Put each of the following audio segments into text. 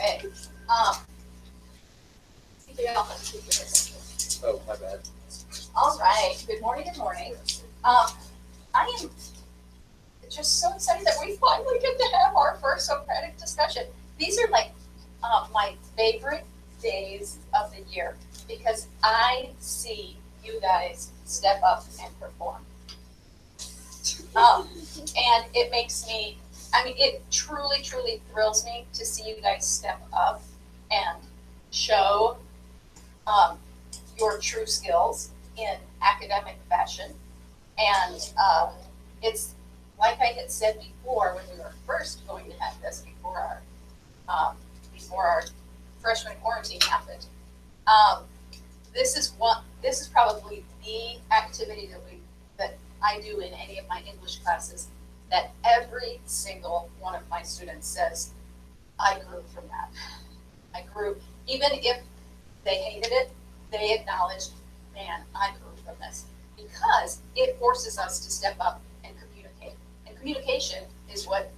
Okay. Oh, my bad. All right. Good morning. Good morning. I am just so excited that we finally get to have our first Socratic discussion. These are like my favorite days of the year because I see you guys step up and perform. And it makes me, I mean, it truly, truly thrills me to see you guys step up and show your true skills in academic fashion. And it's like I had said before when we were first going to have this before our freshman quarantine happened. This is probably the activity that I do in any of my English classes that every single one of my students says, I grew from that. I grew, even if they hated it, they acknowledged, man, I grew from this. Because it forces us to step up and communicate. And communication is what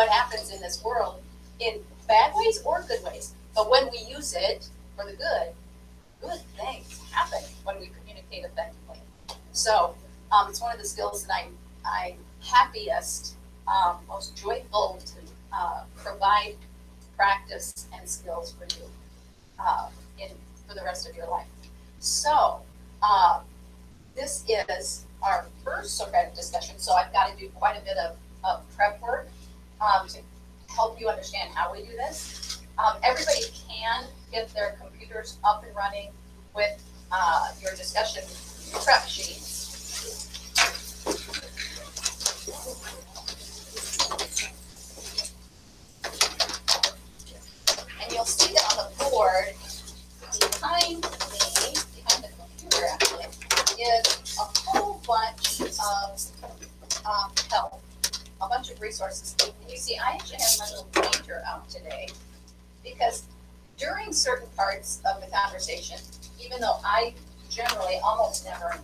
happens in this world in bad ways or good ways. But when we use it for the good things happen when we communicate effectively. So it's one of the skills that I'm happiest, most joyful to provide practice and skills for you for the rest of your life. So this is our first Socratic discussion, so I've got to do quite a bit of prep work to help you understand how we do this. Everybody can get their computers up and running with your discussion prep sheets. And you'll see that on the board behind the computer actually, is a whole bunch of help, a bunch of resources. And you see, I actually have my little pointer out today because during certain parts of the conversation, even though I generally almost never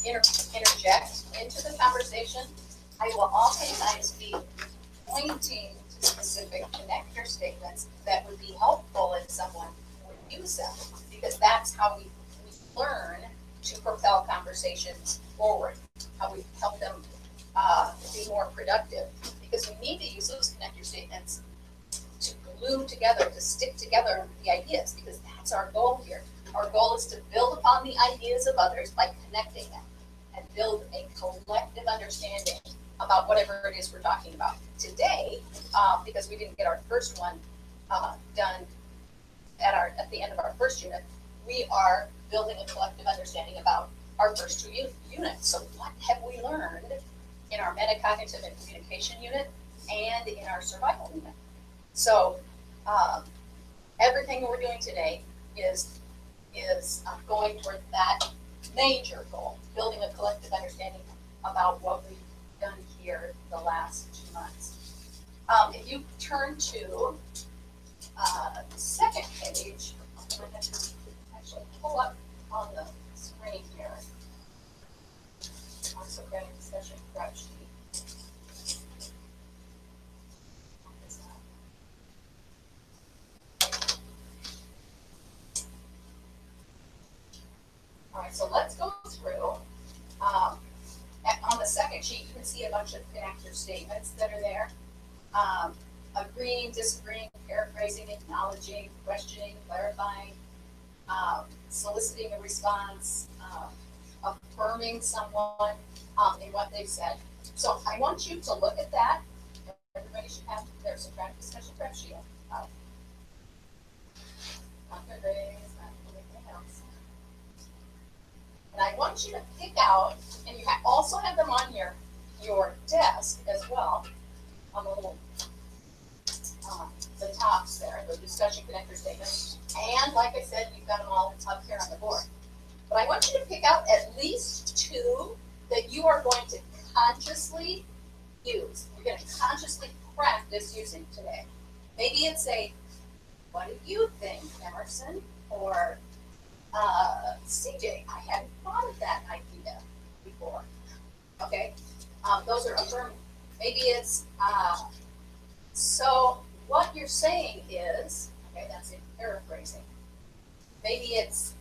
interject into the conversation, I will oftentimes be pointing to specific connector statements that would be helpful if someone would use them, because that's how we learn to propel conversations forward, how we help them be more productive, because we need to use those connector statements to glue together, to stick together the ideas, because that's our goal here. Our goal is to build upon the ideas of others by connecting them and build a collective understanding about whatever it is we're talking about. Today, because we didn't get our first one done at the end of our first unit, we are building a collective understanding about our first two units. So what have we learned in our metacognitive and communication unit and in our survival unit? So everything we're doing today is going toward that major goal, building a collective understanding about what we've done here the last 2 months. If you turn to the second page, I'm going to actually pull up on the screen here our Socratic discussion prep sheet. All right, so let's go through. On the second sheet, you can see a bunch of connector statements that are there. Agreeing, disagreeing, paraphrasing, acknowledging, questioning, clarifying, soliciting a response, affirming someone in what they've said. So I want you to look at that. Everybody should have their Socratic discussion prep sheet. Not gonna raise, not anything else. And I want you to pick out, and you also have them on your desk as well, on the little the tops there, the discussion connector statements. And like I said, you've got them all up here on the board. But I want you to pick out at least two that you are going to consciously use. You're going to consciously practice using today. Maybe it's a, what do you think, Emerson? Or CJ, I hadn't thought of that idea before. Okay, those are affirming. Maybe it's so you're saying is, okay, that's in paraphrasing. Maybe it's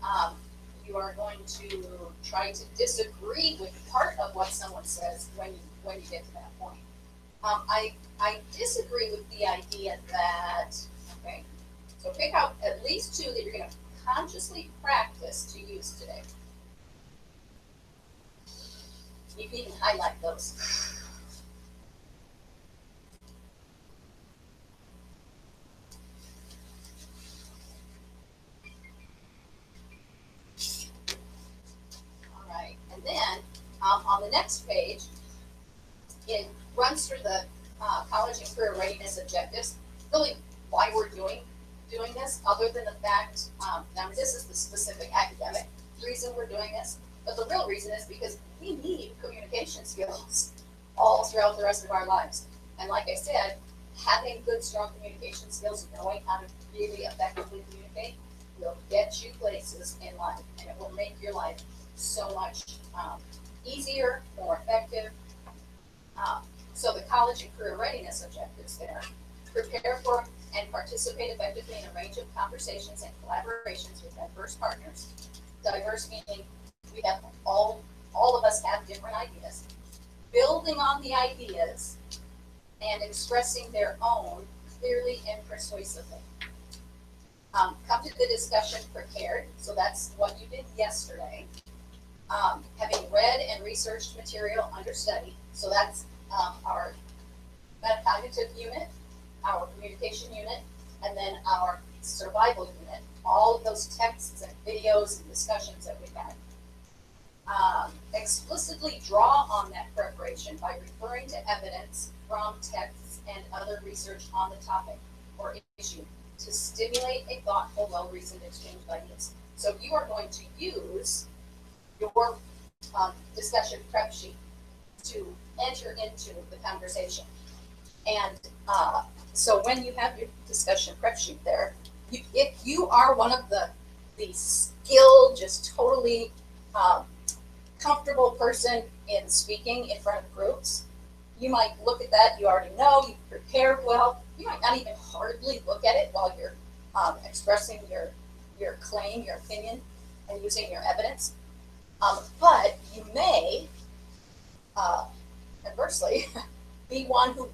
you are going to try to disagree with part of what someone says when you get to that point. I disagree with the idea that, okay, so pick out at least two that you're going to consciously practice to use today. You can even highlight those. All right, and then on the next page, it runs through the college and career readiness objectives. Really, why we're doing this, other than the fact, now this is the specific academic reason we're doing this, but the real reason is because we need communication skills all throughout the rest of our lives. And like I said, having good, strong communication skills, knowing how to really effectively communicate, will get you places in life, and it will make your life so much easier, more effective. So the college and career readiness objectives there: prepare for and participate effectively in a range of conversations and collaborations with diverse partners. Diverse meaning we have all of us have different ideas. Building on the ideas and expressing their own clearly and persuasively. Come to the discussion prepared, so that's what you did yesterday. Having read and researched material under study, so that's our metacognitive unit, our communication unit, and then our survival unit. All of those texts and videos and discussions that we've had. Explicitly draw on that preparation by referring to evidence from texts and other research on the topic or issue to stimulate a thoughtful, well-reasoned exchange of ideas. So you are going to use your discussion prep sheet to enter into the conversation. And so when you have your discussion prep sheet there, if you are one of the skilled, just totally comfortable person in speaking in front of groups, you might look at that, you already know, you prepared well, you might not even hardly look at it while you're expressing your claim, your opinion, and using your evidence. But you may, conversely, be one who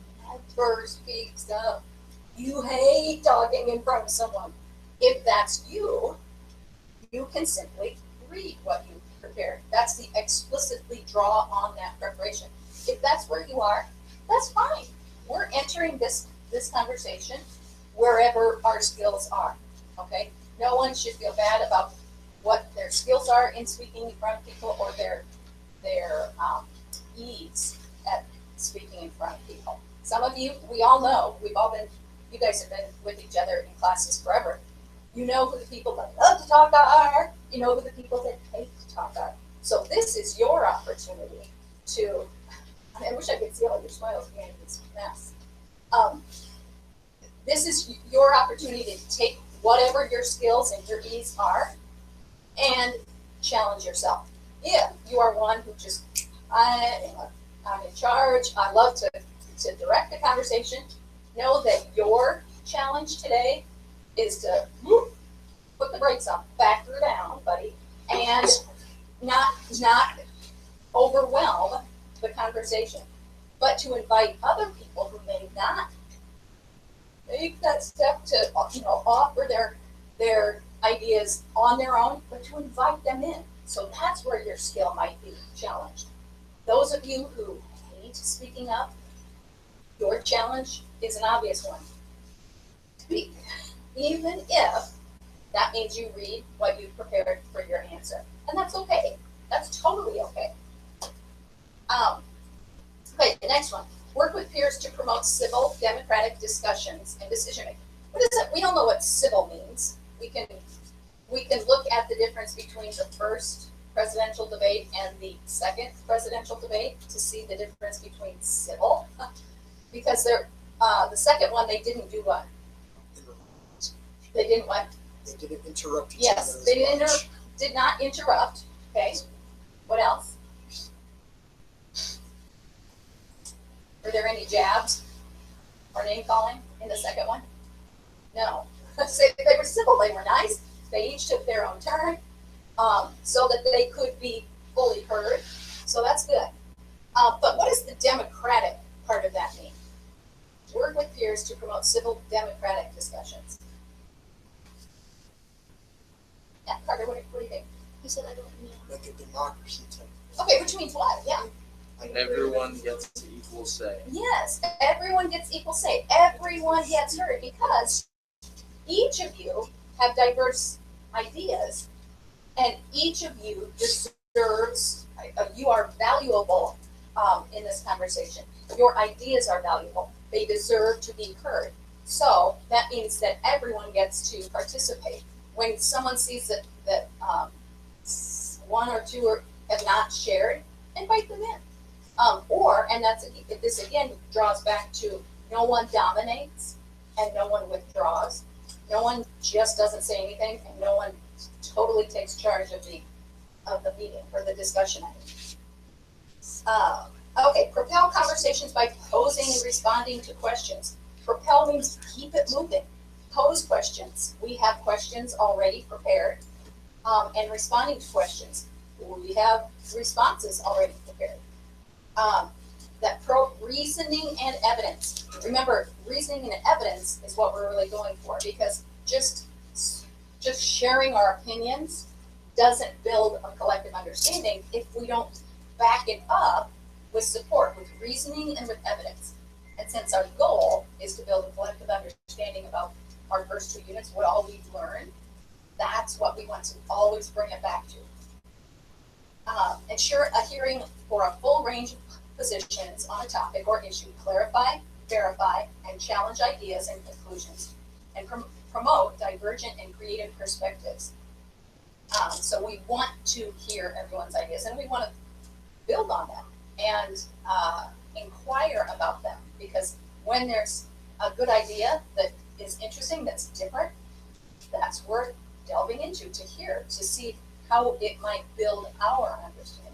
never speaks up. You hate talking in front of someone. If that's you, you can simply read what you prepared. That's the explicitly draw on that preparation. If that's where you are, that's fine. We're entering this conversation wherever our skills are. Okay? No one should feel bad about what their skills are in speaking in front of people or their ease at speaking in front of people. Some of you, we all know, you guys have been with each other in classes forever. You know who the people that love to talk are. You know who the people that hate to talk are. So this is your opportunity to, I wish I could see all your smiles behind this mess. This is your opportunity to take whatever your skills and your ease are and challenge yourself. If you are one who just, I'm in charge, I love to direct the conversation, know that your challenge today is to put the brakes on, back her down, buddy, and not overwhelm the conversation, but to invite other people who may not make that step to offer their ideas on their own, but to invite them in. So that's where your skill might be challenged. Those of you who hate speaking up, your challenge is an obvious one. Speak, even if that means you read what you've prepared for your answer. And that's okay. That's totally okay. Okay, the next one. Work with peers to promote civil, democratic discussions and decision making. What is it? We all know what civil means. We can look at the difference between the first presidential debate and the second presidential debate to see the difference between civil, because the second one they didn't do what? They didn't what? They didn't interrupt each other. Yes, they did not interrupt. Okay. What else? Were there any jabs or name calling in the second one? No. They were civil, they were nice, they each took their own turn, so that they could be fully heard. So that's good. But what does the democratic part of that mean? Work with peers to promote civil democratic discussions. Yeah, Carter, what do you think? You said I don't know. Like a democracy type. Okay, which means what? Yeah. Everyone gets equal say. Yes, everyone gets equal say. Everyone gets heard because each of you have diverse ideas, and each of you deserves. You are valuable in this conversation. Your ideas are valuable. They deserve to be heard. So that means that everyone gets to participate. When someone sees that one or two have not shared, invite them in. And this again draws back to no one dominates and no one withdraws. No one just doesn't say anything, and no one totally takes charge of the meeting or the discussion item. Okay, propel conversations by posing and responding to questions. Propel means keep it moving. Pose questions. We have questions already prepared, and responding to questions. We have responses already prepared. Reasoning and evidence. Remember, reasoning and evidence is what we're really going for, because just sharing our opinions doesn't build a collective understanding if we don't back it up with support, with reasoning and with evidence. And since our goal is to build a collective understanding about our first 2 units, what all we've learned, that's what we want to always bring it back to. Ensure a hearing for a full range of positions on a topic or issue, clarify, verify, and challenge ideas and conclusions, and promote divergent and creative perspectives. So we want to hear everyone's ideas, and we want to build on them and inquire about them, because when there's a good idea that is interesting, that's different, that's worth delving into, to hear, to see how it might build our understanding.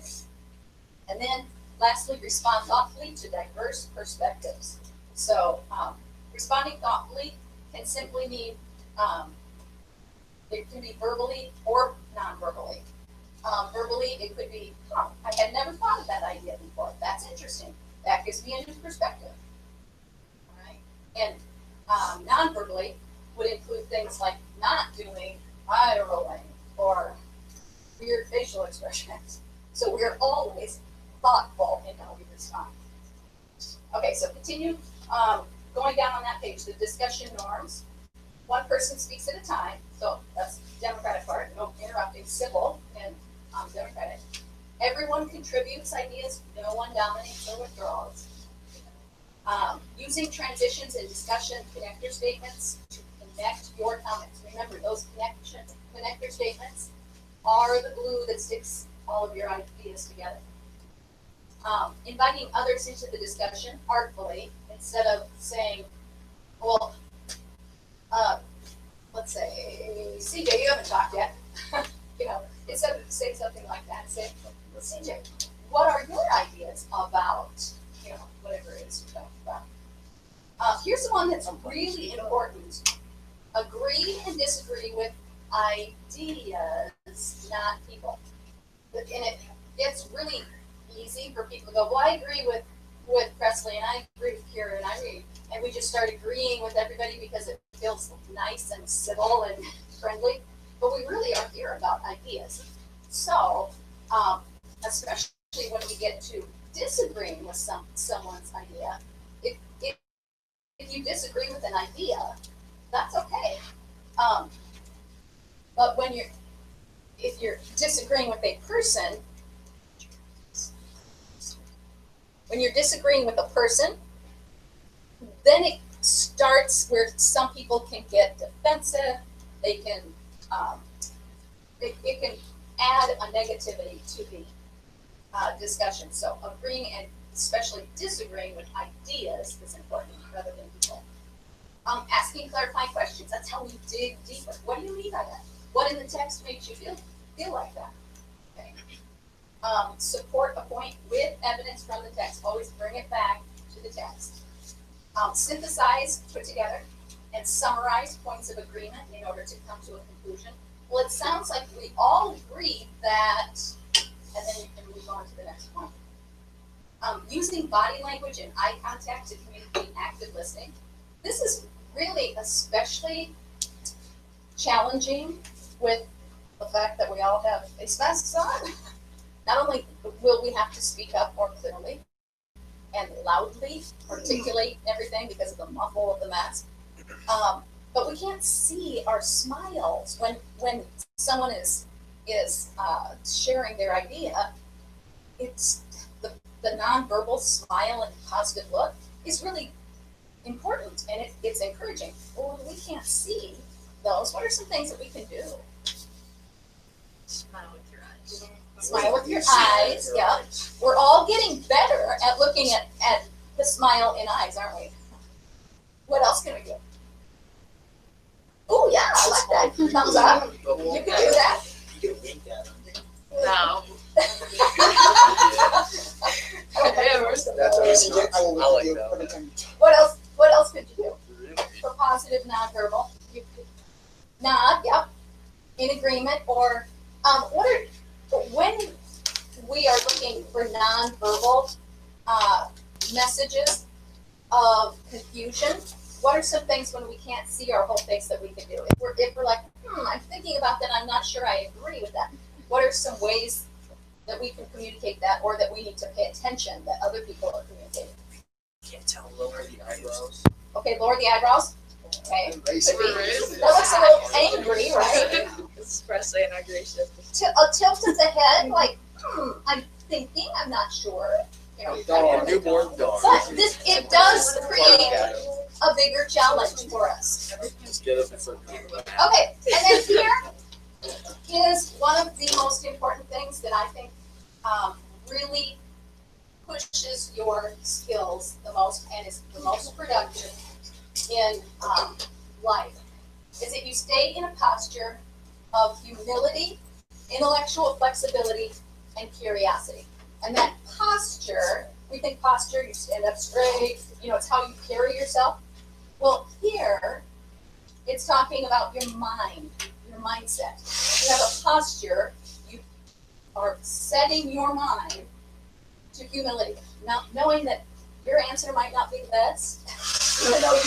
And then lastly, respond thoughtfully to diverse perspectives. So responding thoughtfully can simply mean, it can be verbally or non-verbally. Verbally, it could be, I had never thought of that idea before. That's interesting. That gives me a new perspective. All right. And non-verbally would include things like not doing eye rolling or weird facial expressions. So we're always thoughtful in how we respond. Okay, so continue going down on that page, the discussion norms. One person speaks at a time, so that's the democratic part, no interrupting, civil and democratic. Everyone contributes ideas, no one dominates or withdraws. Using transitions in discussion, connector statements to connect your comments. Remember, those connector statements are the glue that sticks all of your ideas together. Inviting others into the discussion artfully, instead of saying, well, let's say, CJ, you haven't talked yet. Instead of saying something like that, say, well, CJ, what are your ideas about, whatever it is you're talking about? Here's the one that's really important. Agree and disagree with ideas, not people. And it's really easy for people to go, well, I agree with Presley, and I agree with Kira, and we just start agreeing with everybody because it feels nice and civil and friendly. But we really are here about ideas. So, especially when we get to disagreeing with someone's idea, if you disagree with an idea, that's okay. But if you're disagreeing with a person, when you're disagreeing with a person, then it starts where some people can get defensive. They can, it can add a negativity to the discussion. So agreeing and especially disagreeing with ideas is important rather than people. Asking clarifying questions. That's how we dig deeper. What do you mean by that? What in the text makes you feel like that? Okay. Support a point with evidence from the text. Always bring it back to the text. Synthesize, put together. and summarize points of agreement in order to come to a conclusion. Well, it sounds like we all agree that, and then you can move on to the next point. Using body language and eye contact to communicate active listening. This is really especially challenging with the fact that we all have face masks on. Not only will we have to speak up more clearly and loudly articulate everything because of the muffle of the mask, but we can't see our smiles when someone is sharing their idea. It's the nonverbal smile and positive look is really important, and it's encouraging. Well, when we can't see those, what are some things that we can do? Smile with your eyes. Smile with your eyes, yeah. We're all getting better at looking at the smile in eyes, aren't we? What else can we do? Oh, yeah, I like that. Thumbs up. You can do that. You can wink at them. No. I will I like wink at you that. every time. What else could you do for positive nonverbal? You could nod, yep, in agreement, or when we are looking for nonverbal messages of confusion, what are some things when we can't see our whole face that we can do? If we're like, I'm thinking about that, I'm not sure I agree with that. What are some ways that we can communicate that, or that we need to pay attention that other people are communicating? Can't tell, lower the eyebrows. Okay, lower the eyebrows. Okay. Embrace Could be. it. That looks a little angry, right? Expressly and aggressive. A tilt of the head, like, I'm thinking, I'm not sure. You know, Dog. Newborn dog. but it does create a bigger challenge for us. Just get up and start doing that. Okay, and then here is one of the most important things that I think really pushes your skills the most and is the most productive in life, is that you stay in a posture of humility, intellectual flexibility, and curiosity. And that posture, we think posture, you stand up straight, it's how you carry yourself. Well, here, it's talking about your mind, your mindset. You have a posture, you are setting your mind to humility, not knowing that your answer might not be the best, even though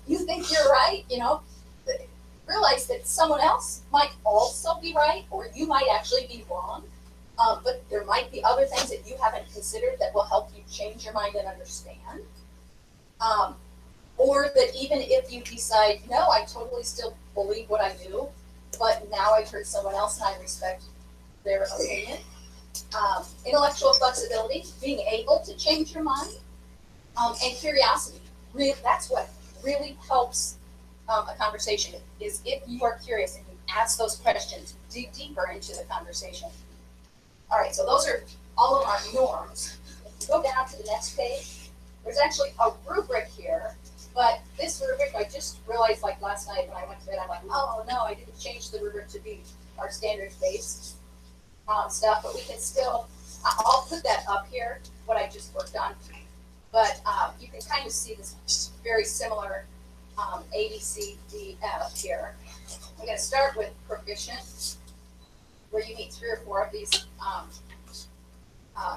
you think you're right, realize that someone else might also be right, or you might actually be wrong, but there might be other things that you haven't considered that will help you change your mind and understand. Or that even if you decide, no, I totally still believe what I do, but now I've heard someone else and I respect their opinion. Intellectual flexibility, being able to change your mind, and curiosity. That's what really helps a conversation, is if you are curious and you ask those questions, dig deeper into the conversation. All right, so those are all of our norms. If you go down to the next page, there's actually a rubric here, but this rubric, I just realized like last night when I went to bed, I'm like, oh no, I didn't change the rubric to be our standards-based stuff, but we can still, I'll put that up here, what I just worked on. But you can kind of see this very similar A, B, C, D, F here. I'm going to start with proficient, where you meet 3 or 4 of these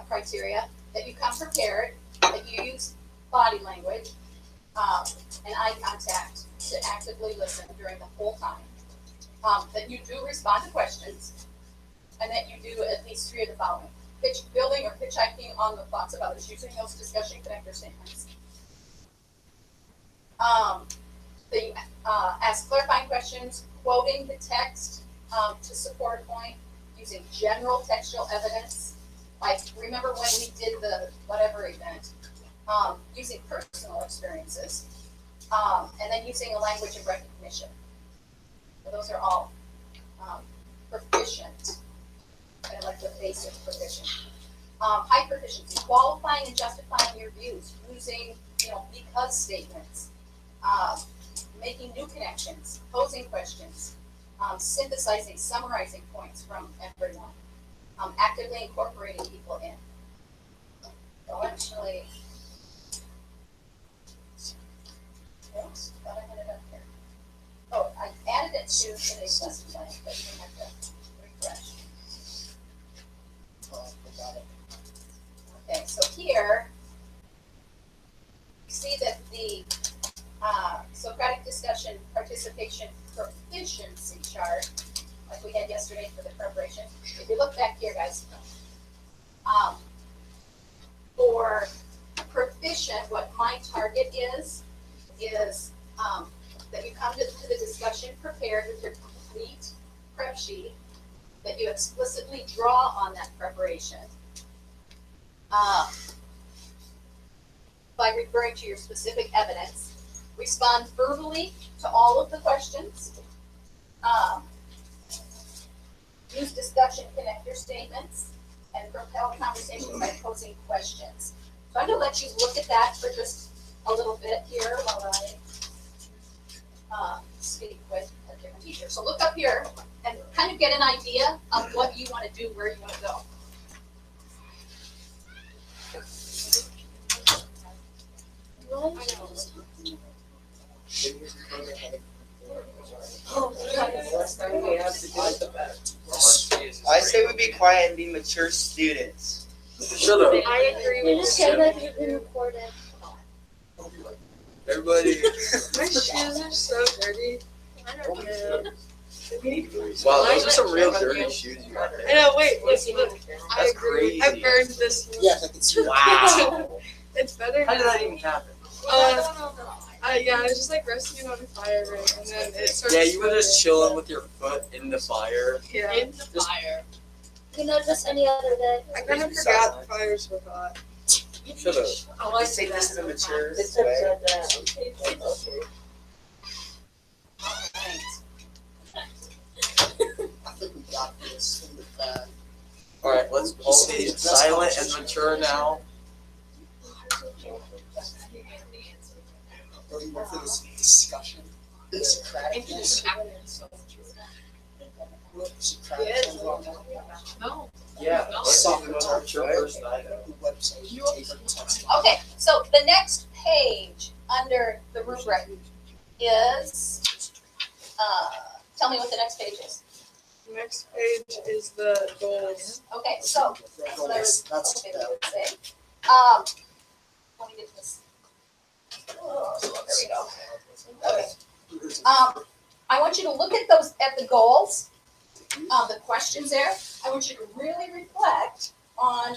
criteria, that you come prepared, that you use body language and eye contact to actively listen during the whole time, that you do respond to questions, and that you do at least 3 of the following: pitch building or hitchhiking on the thoughts of others using those discussion connector statements. That you ask clarifying questions, quoting the text to support a point, using general textual evidence. Like, remember when we did the whatever event, using personal experiences, and then using a language of recognition. So those are all proficient, kind of like the basic proficient. High proficiency, qualifying and justifying your views, using because statements, making new connections, posing questions, synthesizing, summarizing points from everyone, actively incorporating people in. So actually, oops, thought I had it up here. minutes to today's lesson plan, but you have to refresh. Got it. Okay, so here, you see that the Socratic discussion participation proficiency chart, like we had yesterday for the preparation. If you look back here, guys, for proficient, what my target is that you come to the discussion prepared with your complete prep sheet, that you explicitly draw on that preparation by referring to your specific evidence, respond verbally to all of the questions, use discussion connector statements, and propel conversation by posing questions. So I'm going to let you look at that for just a little bit here while I speak with a different teacher. So look up here and kind of get an idea of what you want to do, where you want to go. I say we be quiet and be mature students. Shut up. I agree You with just you. said that you've been recorded. Everybody. My shoes are so dirty. I don't know. Wow, those are some real dirty shoes you got I there. know, wait, look. I That's agree. crazy. I burned this one. Yes, I can see. Wow. It's better. How did that even happen? Yeah, I was just like resting on a fire ring, and then it started. Yeah, you were just chilling with your foot in the fire. Yeah. In the fire. You know, just any other day. I kind of forgot the fires were hot. Shut up. I say this in a mature It's way. upside down. Thanks. I think we got this in the bag. Alright, let's all be silent and mature now. Or you went for this discussion. Socratic discussion. Socratic. No. Yeah. Let's talk about our mature personality. Website, you take a test. Okay, so the next page under the rubric is, tell me what the next page is. Next page is the goals. Okay, so that's what I was That's hoping you would say. Let me get this. Oh, there we go. Okay. I want you to look at the goals, the questions there. I want you to really reflect on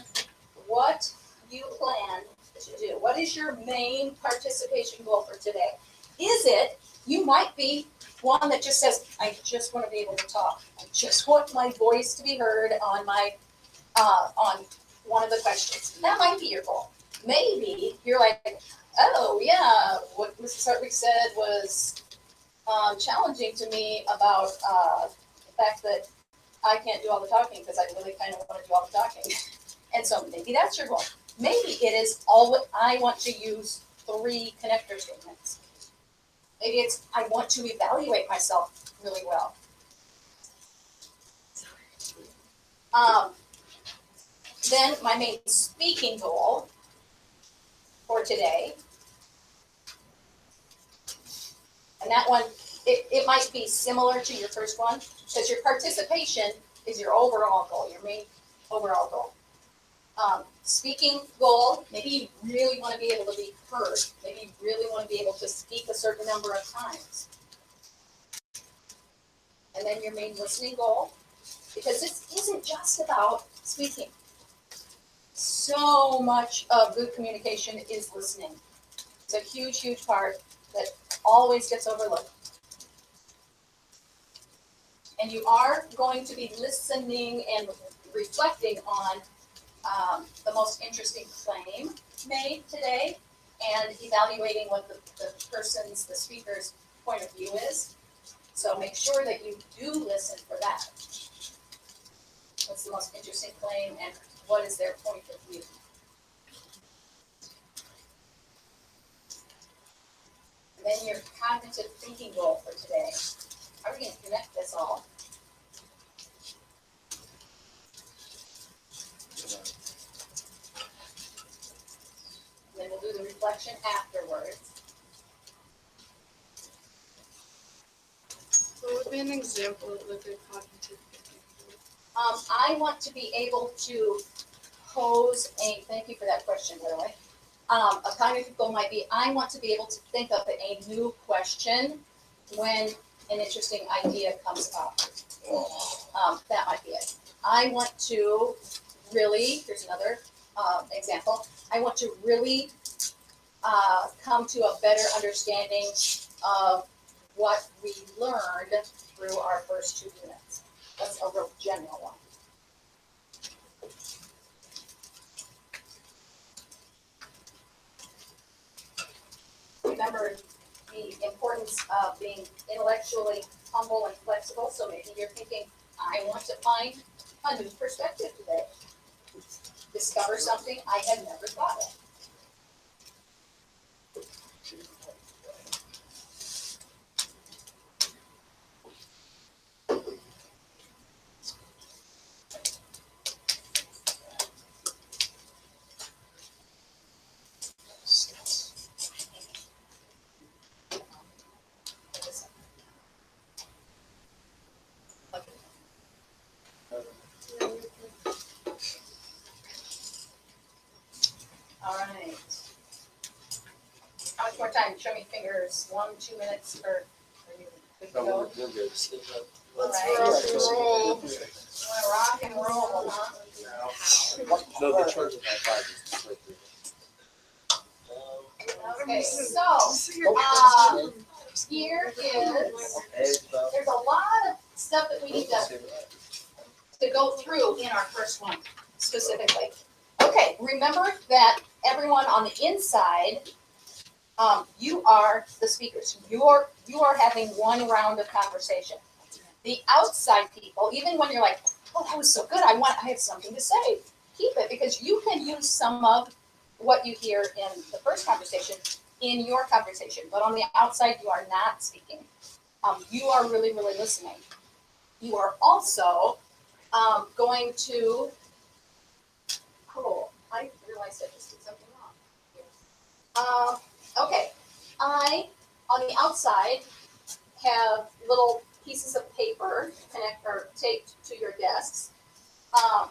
what you plan to do. What is your main participation goal for today? Is it, you might be one that just says, I just want to be able to talk. I just want my voice to be heard on on one of the questions. That might be your goal. Maybe you're like, oh yeah, what Mrs. Hartwig said was challenging to me about the fact that I can't do all the talking because I really kind of want to do all the talking. And so maybe that's your goal. Maybe it is I want to use 3 connector statements. Maybe it's I want to evaluate myself really well. Then my main speaking goal for today, and that one, it might be similar to your first one, because your participation is your overall goal, your main overall goal. Speaking goal, maybe you really want to be able to be heard. Maybe you really want to be able to speak a certain number of times. And then your main listening goal, because this isn't just about speaking. So much of good communication is listening. It's a huge, huge part that always gets overlooked. And you are going to be listening and reflecting on the most interesting claim made today and evaluating what the speaker's point of view is. So make sure that you do listen for that. What's the most interesting claim and what is their point of view? And then your cognitive thinking goal for today. How are we going to connect this all? And then we'll do the reflection afterwards. So Give me an example of like a cognitive. I want to be able to pose thank you for that question, by the way. A cognitive goal might be, I want to be able to think of a new question when an interesting idea comes up. That might be it. I want to really, here's another example, I want to really come to a better understanding of what we learned through our first 2 units. That's a real general one. Remember the importance of being intellectually humble and flexible, so maybe you're thinking, I want to find a new perspective today. Discover something I had never thought of. All right. How much more time? Show me fingers. 1, 2 minutes, or are you good to No, go? we're good. All right. Rock and roll. You wanna rock and roll, huh? No, the charge of my 5 is completely. Okay, so here is, there's a lot of stuff that we need to go through in our first one specifically. Okay, remember that everyone on the inside, you are the speakers. You are having one round of conversation. The outside people, even when you're like, oh, that was so good, I have something to say. Keep it, because you can use some of what you hear in the first conversation in your conversation. But on the outside, you are not speaking. You are really, really listening. You are also going to, I realized I just did something wrong. Okay, I, on the outside, have little pieces of paper taped to your desks.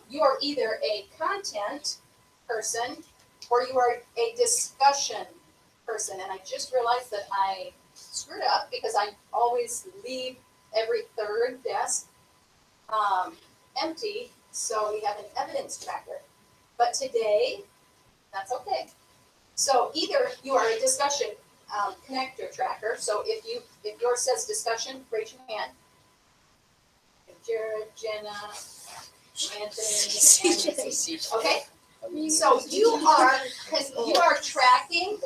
You are either a content person or you are a discussion person. And I just realized that I screwed up because I always leave every third desk empty, so we have an evidence tracker. But today, that's okay. So either you are a discussion connector tracker. So if yours says discussion, raise your hand. Jared, Jenna, Anthony, and Nancy. Okay. So you are tracking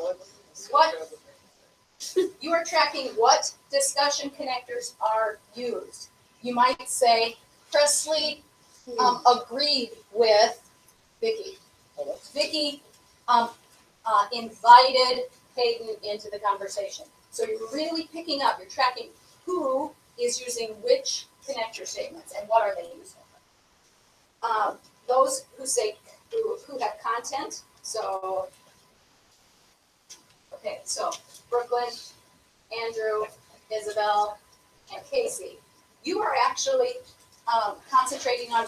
what discussion connectors are used. You might say Presley agreed with Vicky. Vicky invited Hayden into the conversation. So you're really picking up, you're tracking who is using which connector statements and what are they using. Those who say, who have content, so, okay, so Brooklyn, Andrew, Isabel, and Casey, you are actually concentrating on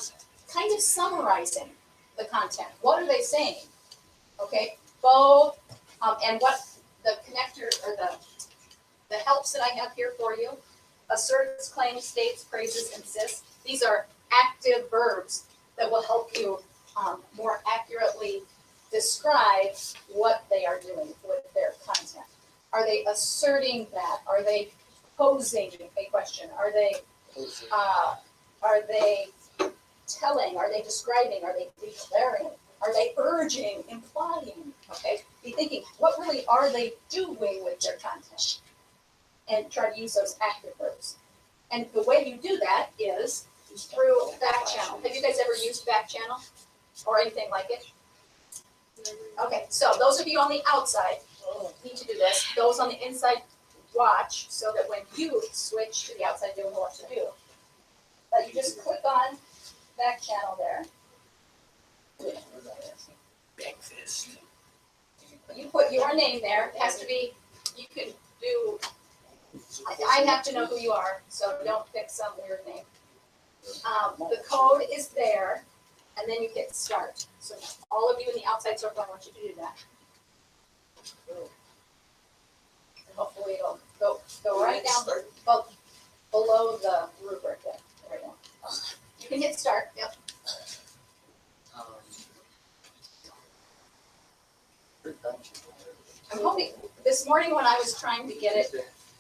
kind of summarizing the content. What are they saying? Okay, Bo, and what the connector or the helps that I have here for you: asserts, claims, states, praises, insists. These are active verbs that will help you more accurately describe what they are doing with their content. Are they asserting that? Are they posing a question? Are they telling? Are they describing? Are they declaring? Are they urging, implying? Okay, be thinking, what really are they doing with their content? And try to use those active verbs. And the way you do that is through back channel. Have you guys ever used back channel or anything like it? Okay, so those of you on the outside need to do this. Those on the inside, watch, so that when you switch to the outside, you'll know what to do. But you just click on back channel there. Big fist. You put your name there. It has to be, you can do I have to know who you are, so don't pick some weird name. The code is there, and then you hit start. So all of you in the outside circle, I want you to do that. And hopefully it'll go right down below the rubric there. There we go. You can hit start, yep. I'm hoping, this morning when I was trying to get it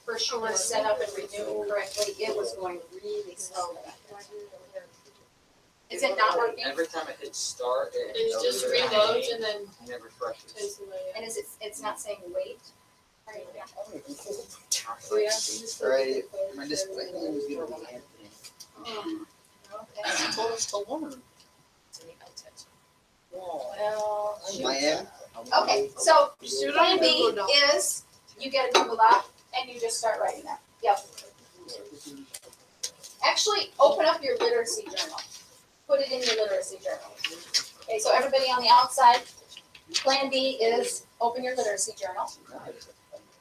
for sure set up and renewed correctly, it was going really slowly. Is it not working? Every time I hit start, It just reloads and then and it refreshes. takes away. And is it's not saying wait? Right, My display name is gonna be Anthony. Okay. You told us to learn. Well, shoot. I am. Okay, so Student plan B Google Doc. is you get a Google Doc and you just start writing that. Yep. Actually, open up your literacy journal. Put it in your literacy journal. Okay, so everybody on the outside, plan B is open your literacy journal.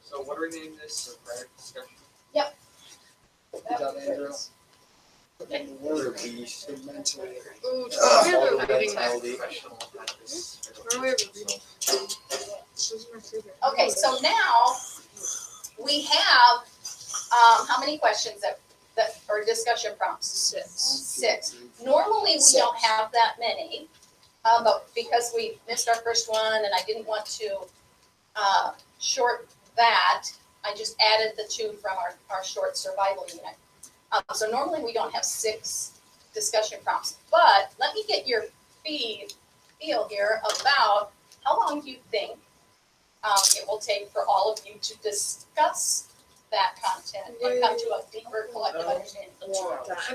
So what do we name this? Socratic Discussion? Good job, Andrew. Ooh, do we have a reading next? Professional practice. Where do we have a reading? This is my favorite. Okay, so now we have, how many questions that or discussion prompts? 6. Normally, we don't have that many, but because we missed our first one and I didn't want to short that, I just added the 2 from our short survival unit. So normally we don't have 6 discussion prompts, but let me get your feel here about how long do you think it will take for all of you to discuss that content and come to a deeper collective understanding. I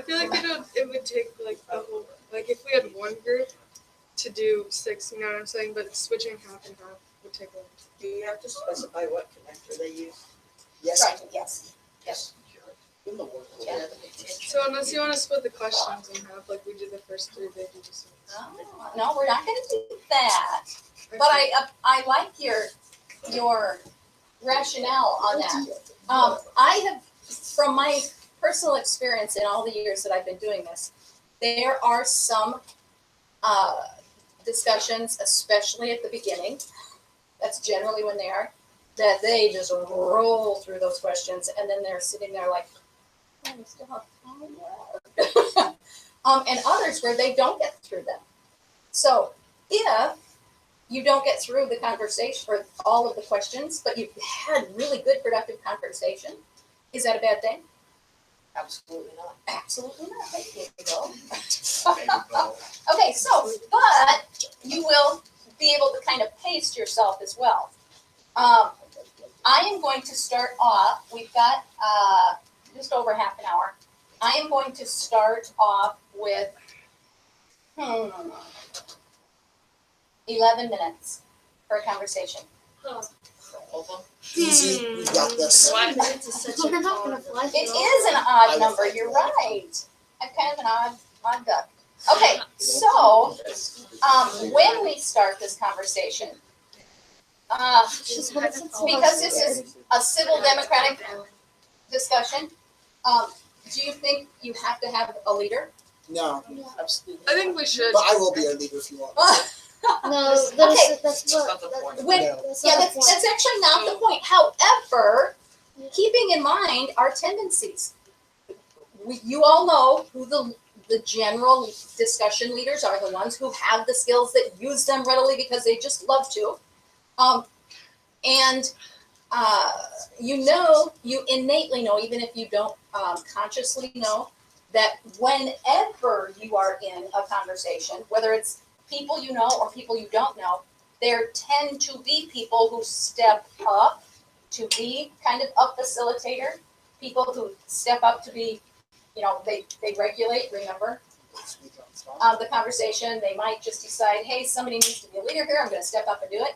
feel like it would take like the whole, like if we had one group to do 6, you know what I'm saying, but switching half and half would take a while. Do you have to specify what connector they use? Yes. Right, yes, yes. Yeah. So unless you want to split the questions in half, like we did the first 3, they do just. No, we're not gonna do that, but I like your rationale on that. I have, from my personal experience in all the years that I've been doing this, there are some discussions, especially at the beginning, that's generally when they are, that they just roll through those questions and then they're sitting there like, oh, we still have time left. And others where they don't get through them. So if you don't get through the conversation or all of the questions, but you've had really good productive conversation, is that a bad thing? Absolutely not. Absolutely not. Thank you, Bill. Okay, so, but you will be able to kind of pace yourself as well. I am going to start off, we've got just over half an hour. I am going to start off with 11 minutes for a conversation. Easy, we got this. We're not gonna fly. It is an odd number, you're right. I'm kind of an odd duck. Okay, so, when we start this conversation, because this is a civil democratic discussion, do you think you have to have a leader? No, Absolutely. I think we should. but I will be a leader if you want. No, Okay. that's Not the what. point. When, No. yeah, that's actually not the point. However, keeping in mind our tendencies, you all know who the general discussion leaders are, the ones who have the skills that use them readily because they just love to. You innately know, even if you don't consciously know, that whenever you are in a conversation, whether it's people you know or people you don't know, there tend to be people who step up to be kind of a facilitator, people who step up to be, they regulate, remember, the conversation. They might just decide, hey, somebody needs to be a leader here, I'm gonna step up and do it.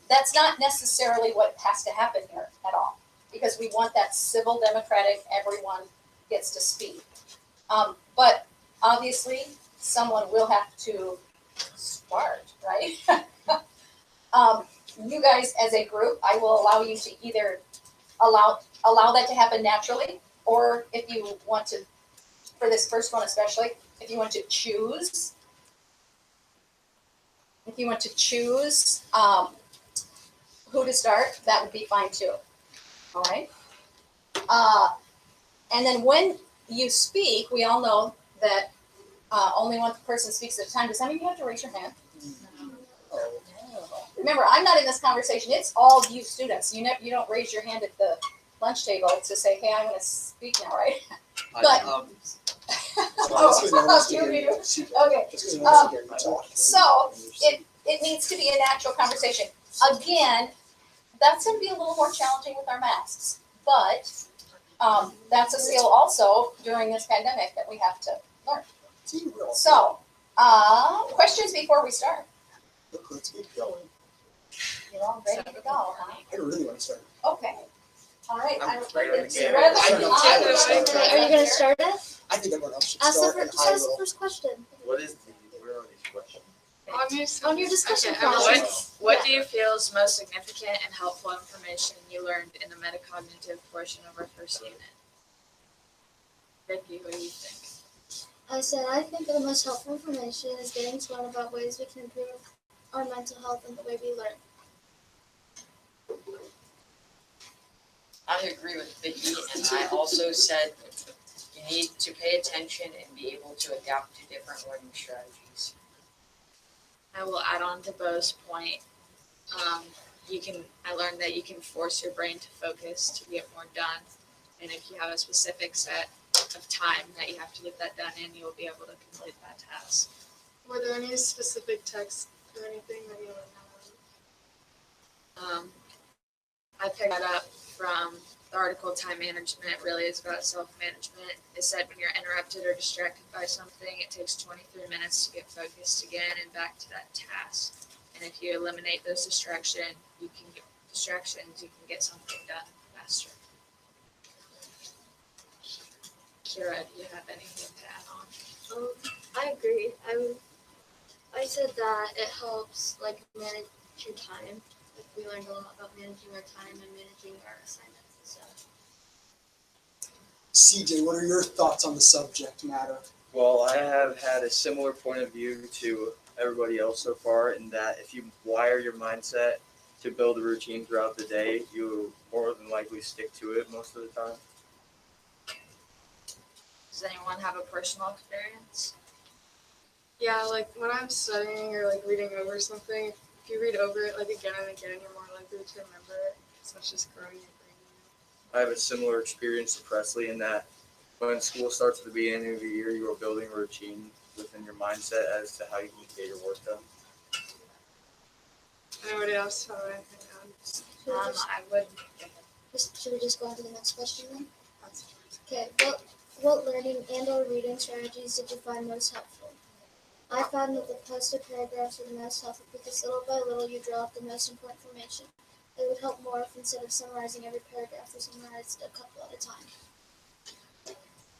That's not necessarily what has to happen here at all, because we want that civil democratic, everyone gets to speak. But obviously, someone will have to start, right? You guys as a group, I will allow you to either allow that to happen naturally, or if you want to, for this first one especially, if you want to choose, who to start, that would be fine too. All right. And then when you speak, we all know that only one person speaks at a time. Does that mean you have to raise your hand? Remember, I'm not in this conversation. It's all you students. You don't raise your hand at the lunch table to say, "Hey, I want to speak now," right? But okay. So it needs to be a natural conversation. Again, that's going to be a little more challenging with our masks, but that's a skill also during this pandemic that we have to learn. So, questions before we start? Let's get going. You're all ready to go, huh? I really want to start. Okay. All right. I'm It's ready to it's go. rather- I don't know. Are you gonna start it? I think everyone else should Ask start the and first, I ask the will. first question. What is where are these questions? On your discussion Okay, project. What do you feel is most significant and helpful information you learned in the metacognitive portion of our first unit? Vicky, what do you think? I said I think the most helpful information is getting to learn about ways we can improve our mental health and the way we learn. I agree with Vicky, and I also said you need to pay attention and be able to adapt to different learning strategies. I will add on to Bo's point. I learned that you can force your brain to focus to get more done. And if you have a specific set of time that you have to get that done in, you'll be able to complete that task. Were there any specific texts or anything that you learned? I picked that up from the article Time Management Really is About Self-Management. It said when you're interrupted or distracted by something, it takes 23 minutes to get focused again and back to that task. And if you eliminate those distractions, you can get something done faster. Kira, do you have anything to add on? I agree. I said that it helps manage your time. We learned a lot about managing our time and managing our assignments and stuff. CJ, what are your thoughts on the subject matter? Well, I have had a similar point of view to everybody else so far in that if you wire your mindset to build a routine throughout the day, you more than likely stick to it most of the time. Does anyone have a personal experience? Yeah, when I'm studying or reading over something, if you read over it again and again, you're more likely to remember it. So it's just growing your brain. I have a similar experience to Presley in that when school starts at the beginning of the year, you are building a routine within your mindset as to how you can get your work done. Anybody else have anything to add? Should we just go on to the next question then? That's Okay, what learning and/or reading strategies did you find most helpful? I found that the posted paragraphs were the most helpful because little by little you draw up the most important information. It would help more if instead of summarizing every paragraph, we summarized a couple at a time.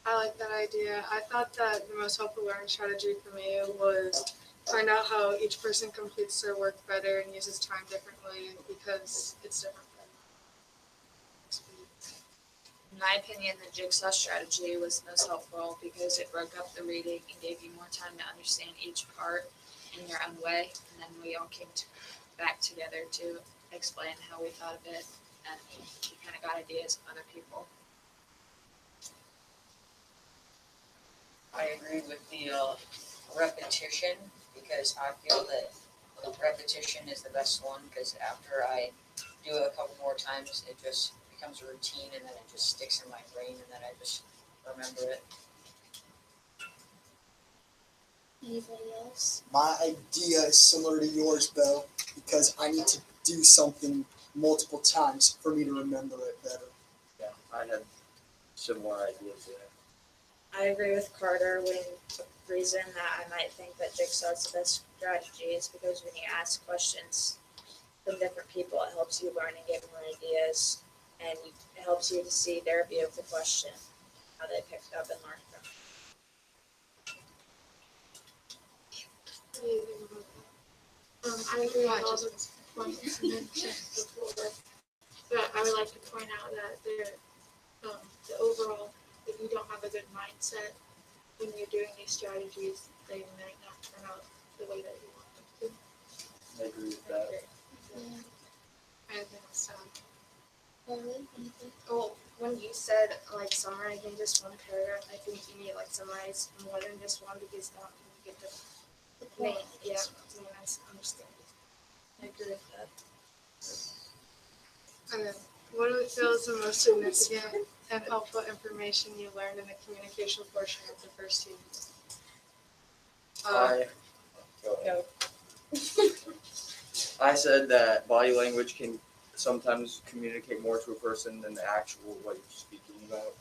I like that idea. I thought that the most helpful learning strategy for me was find out how each person completes their work better and uses time differently because it's different. In my opinion, the jigsaw strategy was the most helpful because it broke up the reading and gave you more time to understand each part in your own way. And then we all came back together to explain how we thought of it, and we kind of got ideas from other people. I agree with the repetition because I feel that repetition is the best one because after I do it a couple more times, it just becomes a routine and then it just sticks in my brain and then I just remember it. Anybody else? My idea is similar to yours, Bo, because I need to do something multiple times for me to remember it better. Yeah, I had similar ideas there. I agree with Carter when the reason that I might think that jigsaw is the best strategy is because when you ask questions from different people, it helps you learn and get more ideas, and it helps you to see their view of the question, how they picked up and learned from it. I agree with all the points mentioned before. But I would like to point out that the overall, if you don't have a good mindset when you're doing these strategies, they might not turn out the way that you want them I agree with that. Yeah. to. Anything else to add? Harley, anything? Well, when you said like summarizing just one paragraph, I think you need like summarize more than just one because that you get The the main, point. yeah, the main understanding. I agree with that. And then, what do we feel is the most significant and helpful information you learned in the communication portion of the first unit? Go ahead. I said that body language can sometimes communicate more to a person than the actual what you're speaking about.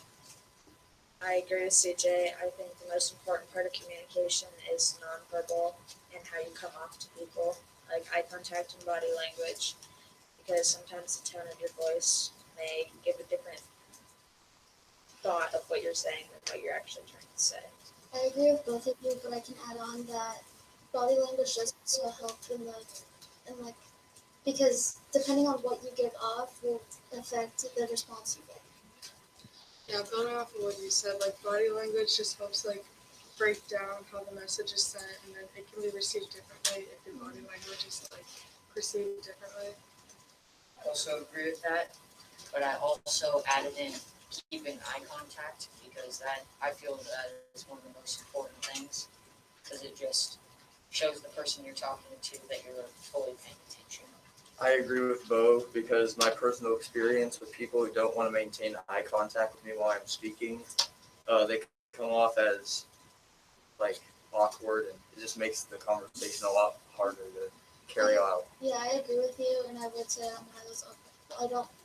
I agree with CJ. I think the most important part of communication is nonverbal and how you come off to people, like eye contact and body language, because sometimes the tone of your voice may give a different thought of what you're saying than what you're actually trying to say. I agree with both of you, but I can add on that body language does also help in like because depending on what you give off will affect the response you get. Yeah, building off of what you said, like body language just helps like break down how the message is sent, and then it can be received differently if your body language is like perceived differently. I also agree with that, but I also added in keeping eye contact because that I feel that is one of the most important things because it just shows the person you're talking to that you're fully paying attention. I agree with Bo because my personal experience with people who don't want to maintain eye contact with me while I'm speaking, they come off as like awkward, and it just makes the conversation a lot harder to carry out. Yeah, I agree with you, and I would say I'm one of those.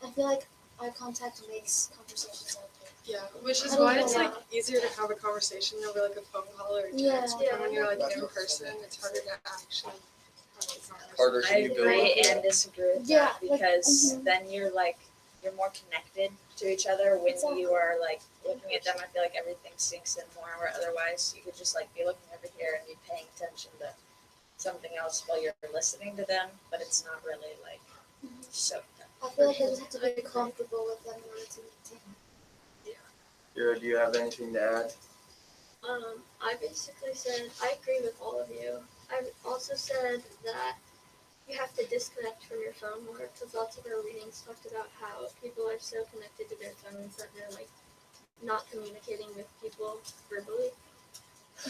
I feel like eye contact makes conversations awkward. Yeah, which is I don't why know it's like why. easier to have a conversation over like a phone call or a Yeah. text. But when you're like in person, it's harder to actually have a conversation. Harder I can you build agree up? and disagree with Yeah, that because like, then you're more connected to each other when Exactly. you are like looking at them. I feel like everything sinks in more, where otherwise you could just like be looking over here and be paying attention to something else while you're listening to them, but it's not really like so. I feel like I just have to be comfortable with them in order to maintain. Ira, do you have anything to add? I basically said I agree with all of you. I also said that you have to disconnect from your phone more because lots of our readings talked about how people are so connected to their phones that they're like not communicating with people verbally.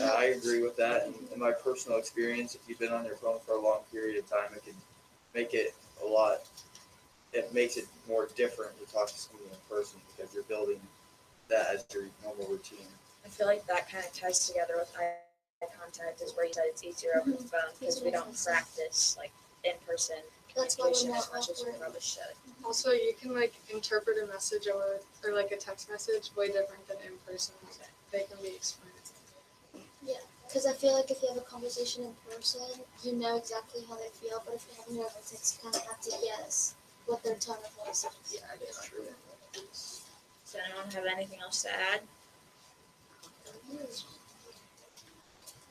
I agree with that. And in my personal experience, if you've been on your phone for a long period of time, it can make it a lot. It makes it more different to talk to somebody in person because you're building that as your normal routine. I feel like that kind of ties together with eye contact, is where you said it's easier over the phone because we don't practice like in-person That's why we're communication more as much as we awkward. probably should. Also, you can like interpret a message or like a text message way different than in person. They can be explained. Because I feel like if you have a conversation in person, you know exactly how they feel, but if you're having it over text, you kind of have to guess what their tone of voice is. Yeah, it is true. Does anyone have anything else to add?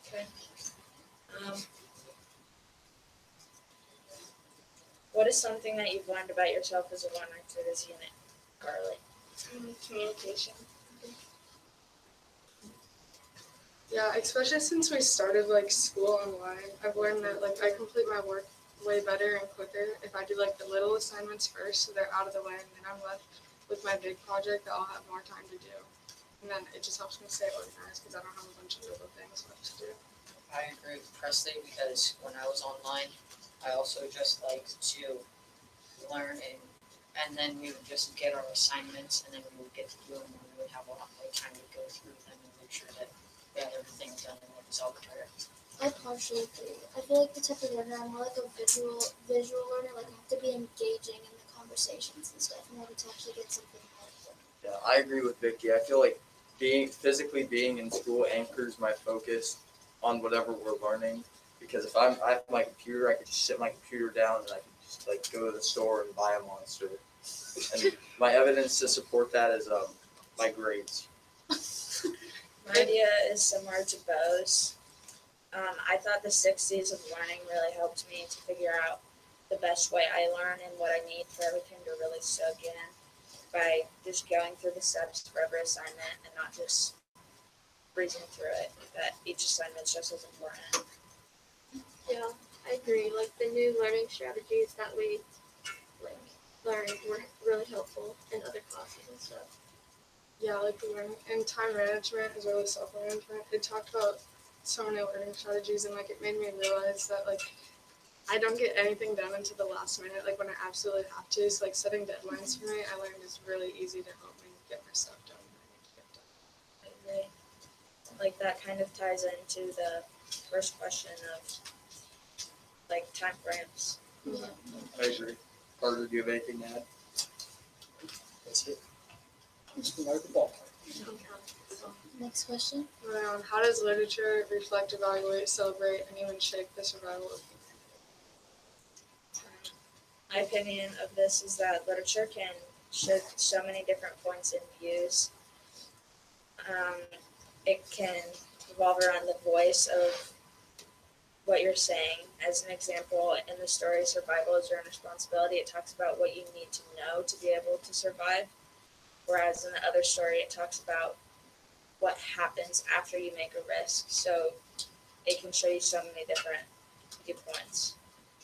Okay. What is something that you've learned about yourself as a learner through this unit, Carly? Communication. Yeah, especially since we started like school online, I've learned that like I complete my work way better and quicker if I do like the little assignments first so they're out of the way, and then I'm left with my big project that I'll have more time to do. And then it just helps me stay organized because I don't have a bunch of little things left to do. I agree with Presley because when I was online, I also just liked to learn and then we would just get our assignments and then we would get to do them and we would have a lot more time to go through them and make sure that we had everything done and it was all correct. I partially agree. I feel like the type of learner, I'm more like a visual learner. Like I have to be engaging in the conversations and stuff in order to actually get something out of it. Yeah, I agree with Vicky. I feel like physically being in school anchors my focus on whatever we're learning. Because if I have my computer, I could just sit my computer down and I could just like go to the store and buy a monster. And my evidence to support that is my grades. My idea is similar to Bo's. I thought the 6 Ds of learning really helped me to figure out the best way I learn and what I need for everything to really soak in by just going through the steps for every assignment and not just breezing through it. That each assignment's just as important. Yeah, I agree. Like the new learning strategies that we learned were really helpful in other classes and stuff. Yeah, like the learning and time management as well as self-management. It talked about so many learning strategies, and like it made me realize that like I don't get anything done until the last minute, like when I absolutely have to. So like setting deadlines for me, I learned is really easy to help me get my stuff done when I need to get done. I agree. Like that kind of ties into the first question of like time frames. Yeah. I agree. Carter, do you have anything to add? That's it. Just out of the ballpark. Next question. How does literature reflect, evaluate, celebrate, and even shape the survival of My opinion of this is that literature can show so many different points and views. It can revolve around the voice of what you're saying. As an example, in the story Survival is Your Own Responsibility, it talks about what you need to know to be able to survive. Whereas in the other story, it talks about what happens after you make a risk. So it can show you so many different viewpoints.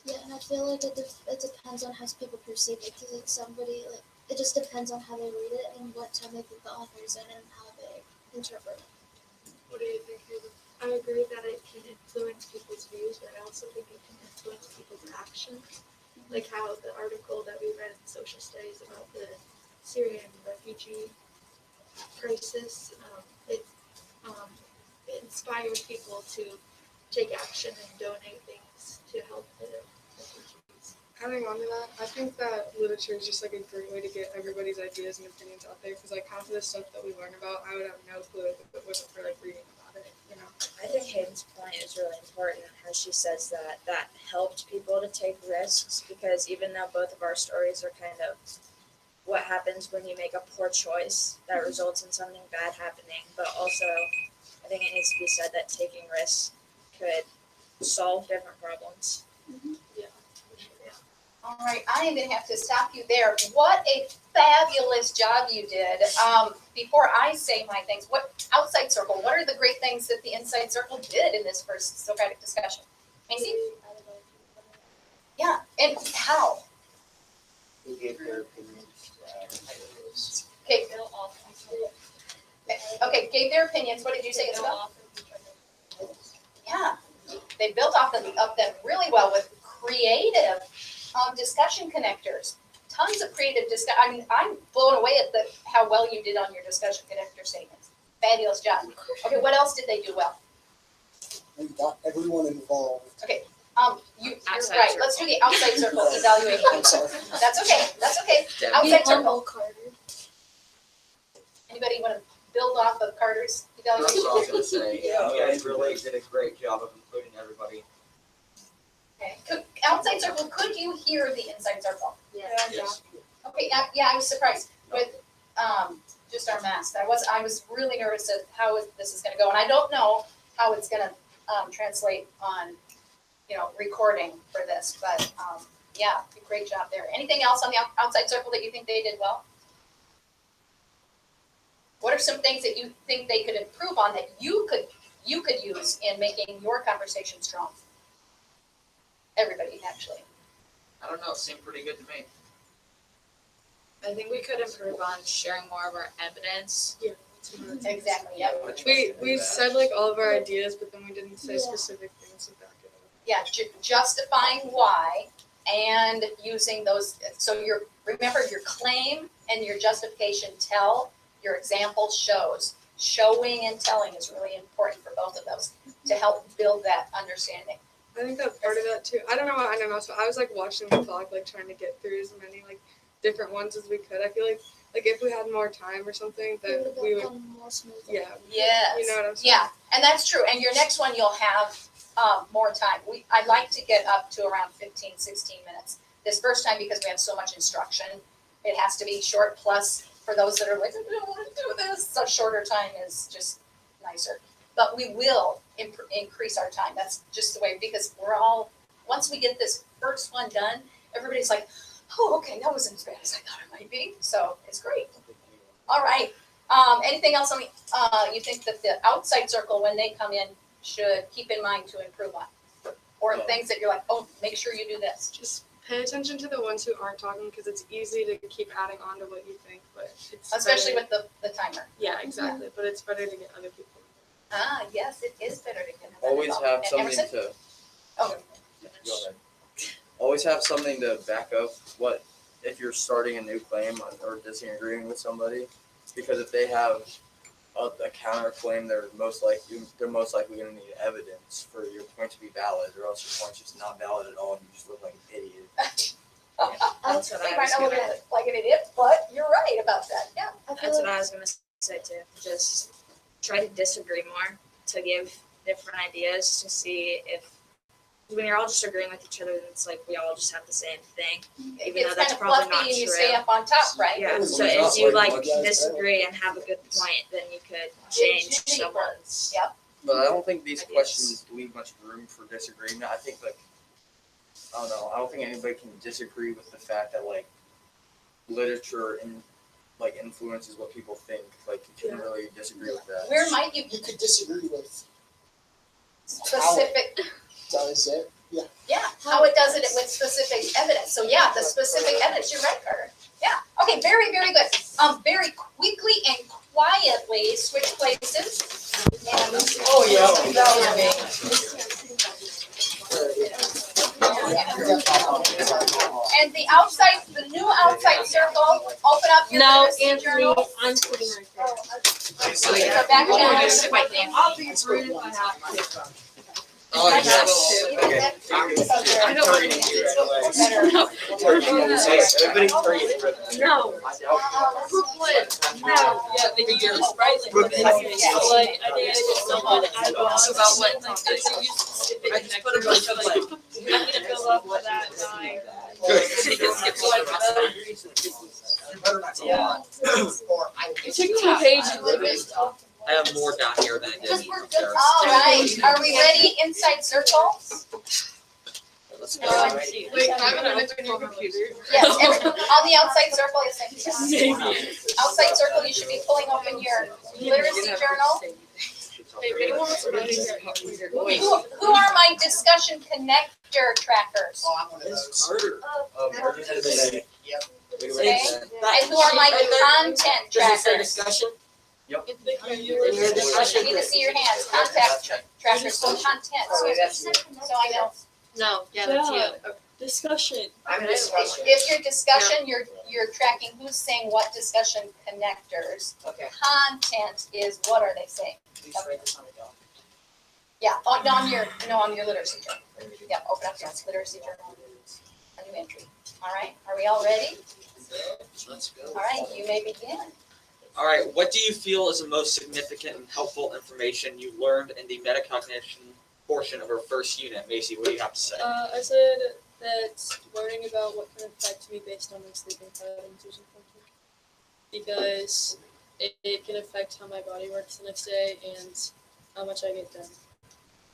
Yeah, and I feel like it depends on how people perceive it, because like somebody, like, it just depends on how they read it and what time they think the author's in and how they interpret it. What do you think, Caleb? I agree that it can influence people's views, but I also think it can influence people's actions. Like how the article that we read in social studies about the Syrian refugee crisis, it inspires people to take action and donate things to help the refugees. Adding on to that, I think that literature is just like a great way to get everybody's ideas and opinions out there. Because like half of the stuff that we learn about, I would have no clue if it wasn't for like reading about it. You know. I think Hayden's point is really important, how she says that helped people to take risks, because even though both of our stories are kind of what happens when you make a poor choice that results in something bad happening, but also I think it needs to be said that taking risks could solve different problems. All right, I am gonna have to stop you there. What a fabulous job you did. Before I say my things, what outside circle, what are the great things that the inside circle did in this first Socratic discussion? Macy? Yeah, and how? Who gave their opinions? Okay. Okay, gave their opinions. What did you say, Isabel? Yeah, they built off of them really well with creative discussion connectors. Tons of creative I mean, I'm blown away at how well you did on your discussion connector statements. Fabulous job. Okay, what else did they do well? We got everyone involved. Okay, you're Outside right. circle. Let's do the outside circle evaluation. I'm sorry. That's okay. That's okay. Yeah. Outside circle. Humble Carter. Anybody want to build off of Carter's That's evaluation? what I was gonna say, you guys really did a great job of including everybody. Okay. Outside circle. Could you hear the inside circle? Yes. Okay. Yeah. I was surprised with just our mask. I was really nervous at how this is going to go, and I don't know how it's going to translate on, recording for this. But yeah, great job there. Anything else on the outside circle that you think they did well? What are some things that you think they could improve on that you could use in making your conversation strong? Everybody, actually. I don't know, it seemed pretty good to me. I think we could improve on sharing more of our evidence. Exactly. Yeah. We said like all of our ideas, but then we didn't say Yeah. specific things to back it up. Yeah. Justifying why and using those. So remember your claim and your justification tell. Your example shows. Showing and telling is really important for both of those to help build that understanding. I think that part of that too. I don't know. So I was like watching the clock, like trying to get through as many like different ones as we could. I feel like if we had more time or something, that we would. Gone more smoothly. Yeah. Yes. You know what I'm saying? Yeah, and that's true. And your next one, you'll have more time. I'd like to get up to around 15, 16 minutes. This first time, because we have so much instruction, it has to be short. Plus, for those that are like, I don't want to do this, a shorter time is just nicer. But we will increase our time. That's just the way, because once we get this first one done, everybody's like, oh, okay, that wasn't as bad as I thought it might be. So it's great. All right. Anything else you think that the outside circle, when they come in, should keep in mind to improve on? Or things that you're like, oh, make sure you do this. Just pay attention to the ones who aren't talking because it's easy to keep adding on to what you think, but it's Especially better. with the timer. Yeah, exactly. But it's better to get other people. Ah, yes, it is better to get. Always have And something Emerson? to. Oh. Go ahead. Always have something to back up what if you're starting a new claim or disagreeing with somebody, because if they have a counterclaim, they're most likely going to need evidence for your point to be valid, or else your point's just not valid at all, and you just look like an idiot. That's what They I might was not look gonna, at it like an idiot, but you're right about that. Yeah. I feel that's what like I was gonna say too. Just try to disagree more, to give different ideas, to see if, when you're all just agreeing with each other, then it's like we all just have the same thing. Even though It's that's kind of probably fluffy not and you true. stay up on top, right? Yeah, It's so not if you like like one guy's disagree and have a good point, then you could change Dig deeper. someone's. Yep. But I don't think these Ideas. questions leave much room for disagreement. I think I don't know. I don't think anybody can disagree with the fact that literature influences what people think. Like you can really disagree with that. Where might you You could disagree with specific, does it. yeah, how it does it with specific evidence. So yeah, the specific evidence, you're right, Carter. Yeah, okay, very, very good. Very quickly and quietly switch places. And Oh, yeah, that was me. And the new outside circle, open up your literacy journal. I'm sitting right there. So back down. I'll be rude if I have to. Oh, I yeah. I don't want to do Everybody turn it. No. Group one. No. Yeah, they can do this right. Like, so like, I think I did someone I was about what like if they use if they I just put a bunch of I'm gonna fill up for that guy. Yeah. It took 2 pages. I have more down here than I did Because we're upstairs. All right, are we ready? Inside circle? Let's Wait, have an open your computer. Yes, on the outside circle, yes, outside circle, you should be pulling open your literacy journal. Hey, if anyone wants to write in here, Who are my discussion connector trackers? Oh, I'm one of those. Carter. Okay, Say and who are my content trackers? discussion? I need to see your hands, contact trackers, so content, so I know. No, yeah, that's you. Discussion. I'm discussion. If your discussion, you're tracking who's saying what discussion connectors. Okay. Content is, what are they saying? Please write this on the doc. Yeah, on your literacy journal. Yeah, open up your literacy journal, a new entry. All right, are we all ready? Let's go. All right, you may begin. All right, what do you feel is the most significant and helpful information you learned in the metacognition portion of our first unit? Macy, what do you have to say? I said that learning about what can affect me based on my sleeping patterns is important because it can affect how my body works the next day and how much I get done.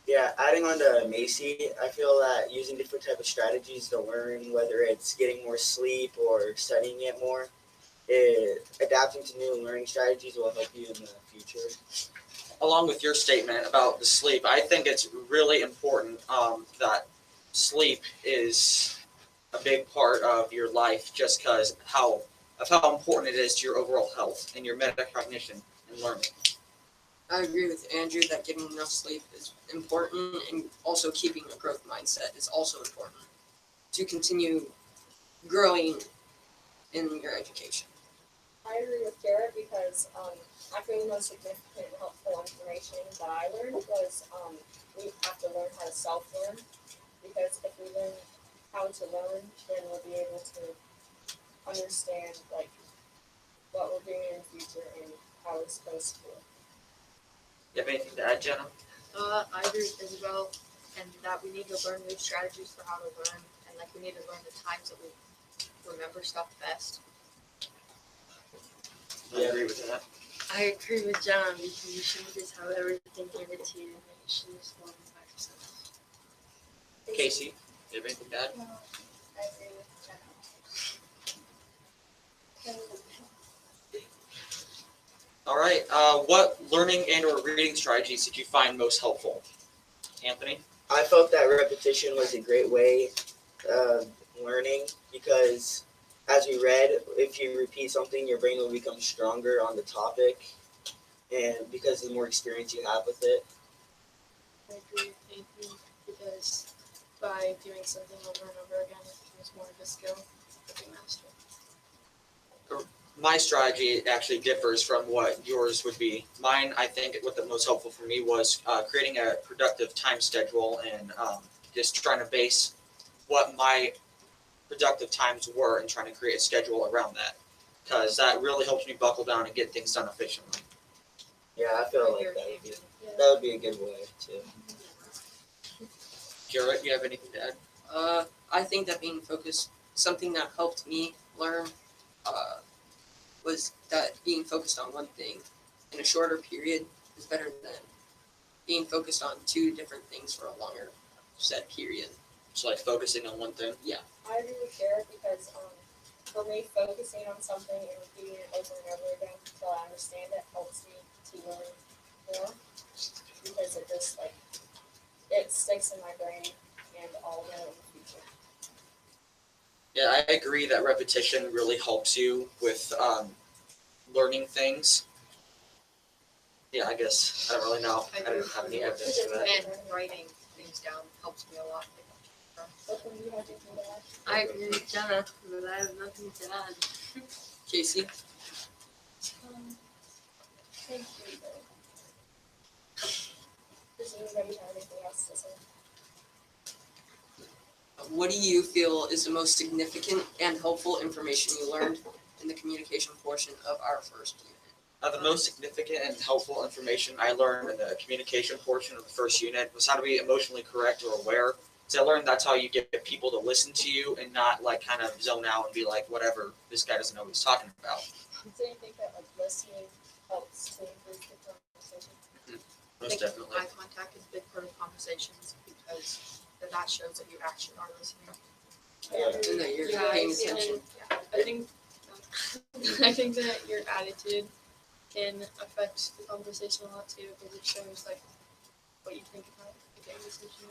Yeah, adding on to Macy, I feel that using different type of strategies to learn, whether it's getting more sleep or studying it more, adapting to new learning strategies will help you in the future. Along with your statement about the sleep, I think it's really important that sleep is a big part of your life just because how important it is to your overall health and your metacognition and learning. I agree with Andrew that getting enough sleep is important, and also keeping a growth mindset is also important to continue growing in your education. I agree with Garrett because I think the most significant and helpful information that I learned was we have to learn how to self-learn, because if we learn how to learn, then we'll be able to understand like what we're doing in the future and how we're supposed to do it. You have anything to add, Jenna? I agree with Isabel, and that we need to learn new strategies for how to learn, and like we need to learn the times that we remember stuff best. I agree with that. I agree with John because you shouldn't just have everything handed to you. You should just learn by yourself. Casey, you have anything to add? I agree with Jenna. All right. What learning and/or reading strategies did you find most helpful, Anthony? I felt that repetition was a great way of learning because, as we read, if you repeat something, your brain will become stronger on the topic, and because the more experience you have with it. I agree with Anthony because by doing something over and over again, it becomes more of a skill that you master. My strategy actually differs from what yours would be. Mine, I think, what the most helpful for me was creating a productive time schedule and just trying to base what my productive times were and trying to create a schedule around that, because that really helps me buckle down and get things done efficiently. Yeah, I feel like that would be a good way too. Jarrett, you have anything to add? I think that being focused, something that helped me learn, was that being focused on one thing in a shorter period is better than being focused on two different things for a longer set period. So like focusing on one thing? Yeah. I agree with Jared because for me, focusing on something and repeating it over and over again until I understand it helps me to learn more because it just it sticks in my brain and I'll know in the future. Yeah, I agree that repetition really helps you with learning things. Yeah, I guess I don't really know. I don't have any evidence for that. And writing things down helps me a lot. I agree with Jenna, but I have nothing to add. Casey? Thank you. Does anybody have anything else to say? What do you feel is the most significant and helpful information you learned in the communication portion of our first unit? The most significant and helpful information I learned in the communication portion of the first unit was how to be emotionally correct or aware. So I learned that's how you get people to listen to you and not like kind of zone out and be like, whatever, this guy doesn't know what he's talking about. So you think that listening helps to improve the conversation? Most definitely. Eye contact is a big part of conversations because that shows that you actually are listening. And that you're paying attention. I think that your attitude can affect the conversation a lot too because it shows like what you think about the conversation.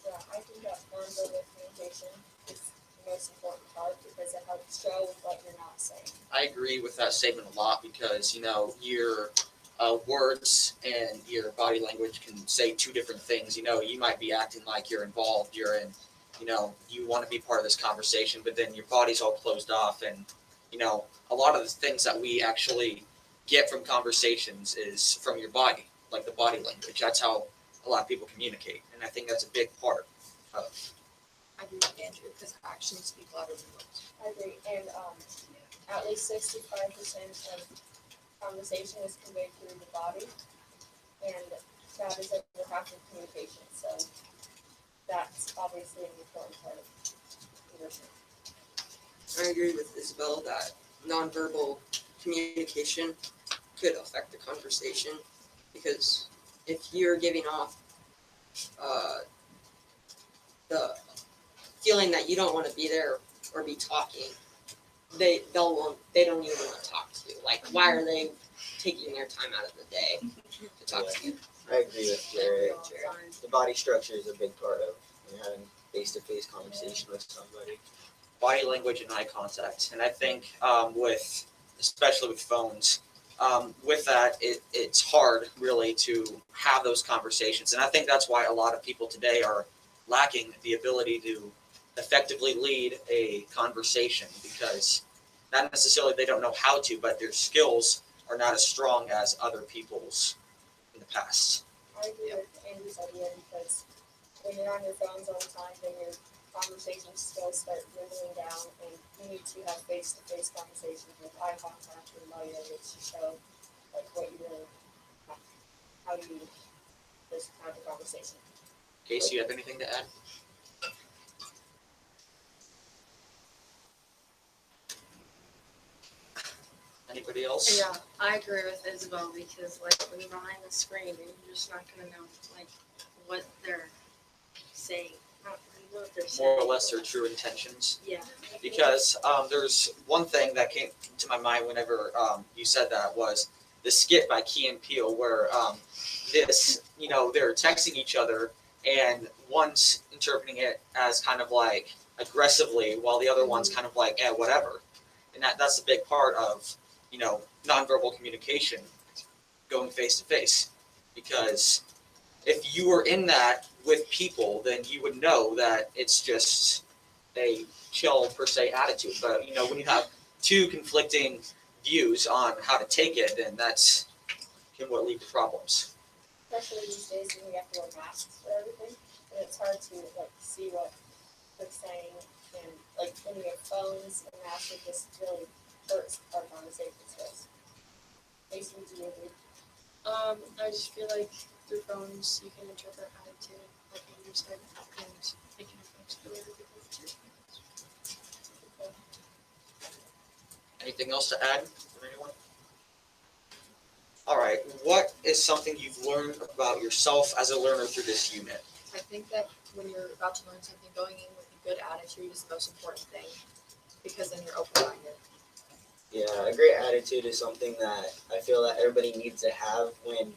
Yeah, I think that nonverbal communication is the most important part because it helps show what you're not saying. I agree with that statement a lot because, you know, your words and your body language can say two different things. You know, you might be acting like you're involved, you're in, you know, you want to be part of this conversation, but then your body's all closed off. And, you know, a lot of the things that we actually get from conversations is from your body, like the body language. That's how a lot of people communicate. And I think that's a big part of. I agree with Andrew because actions speak louder than words. I agree, and at least 65% of conversation is conveyed through the body, and that is over half of communication. So that's obviously an important part of leadership. I agree with Isabel that nonverbal communication could affect the conversation because if you're giving off the feeling that you don't want to be there or be talking, they don't even want to talk to you. Like, why are they taking their time out of the day to talk to you? I agree with Jared. The body structure is a big part of having face-to-face conversation with somebody. Body language and eye contact. And I think especially with phones, with that, it's hard really to have those conversations. And I think that's why a lot of people today are lacking the ability to effectively lead a conversation because not necessarily they don't know how to, but their skills are not as strong as other people's in the past. I agree with Andrew's idea because when you're on your phones all the time, then your conversation skills start dwindling down, and you need to have face-to-face conversations with eye contact and body language to show like what you really, how you just have a conversation. Casey, you have anything to add? Anybody else? Yeah, I agree with Isabel because like when you're behind the screen, you're just not gonna know like what they're saying. what they're more or saying. less their true intentions. Yeah. Because there's one thing that came to my mind whenever you said that was the skit by Key and Peele where they're texting each other and one's interpreting it as kind of like aggressively while the other one's kind of like, whatever. And that's a big part of, nonverbal communication, going face to face. Because if you were in that with people, then you would know that it's just a chill per se attitude. But when you have two conflicting views on how to take it, then that's can what lead to problems. Especially these days when we have to wear masks for everything, and it's hard to see what they're saying, and when we have phones and masks, it just really hurts our conversation skills. Basically, do you agree? I just feel like through phones you can interpret attitude, like Andrew said, and it can affect the way that people treat you. Anything else to add from anyone? All right. What is something you've learned about yourself as a learner through this unit? I think that when you're about to learn something, going in with a good attitude is the most important thing, because then you're open-minded. Yeah, a great attitude is something that I feel that everybody needs to have when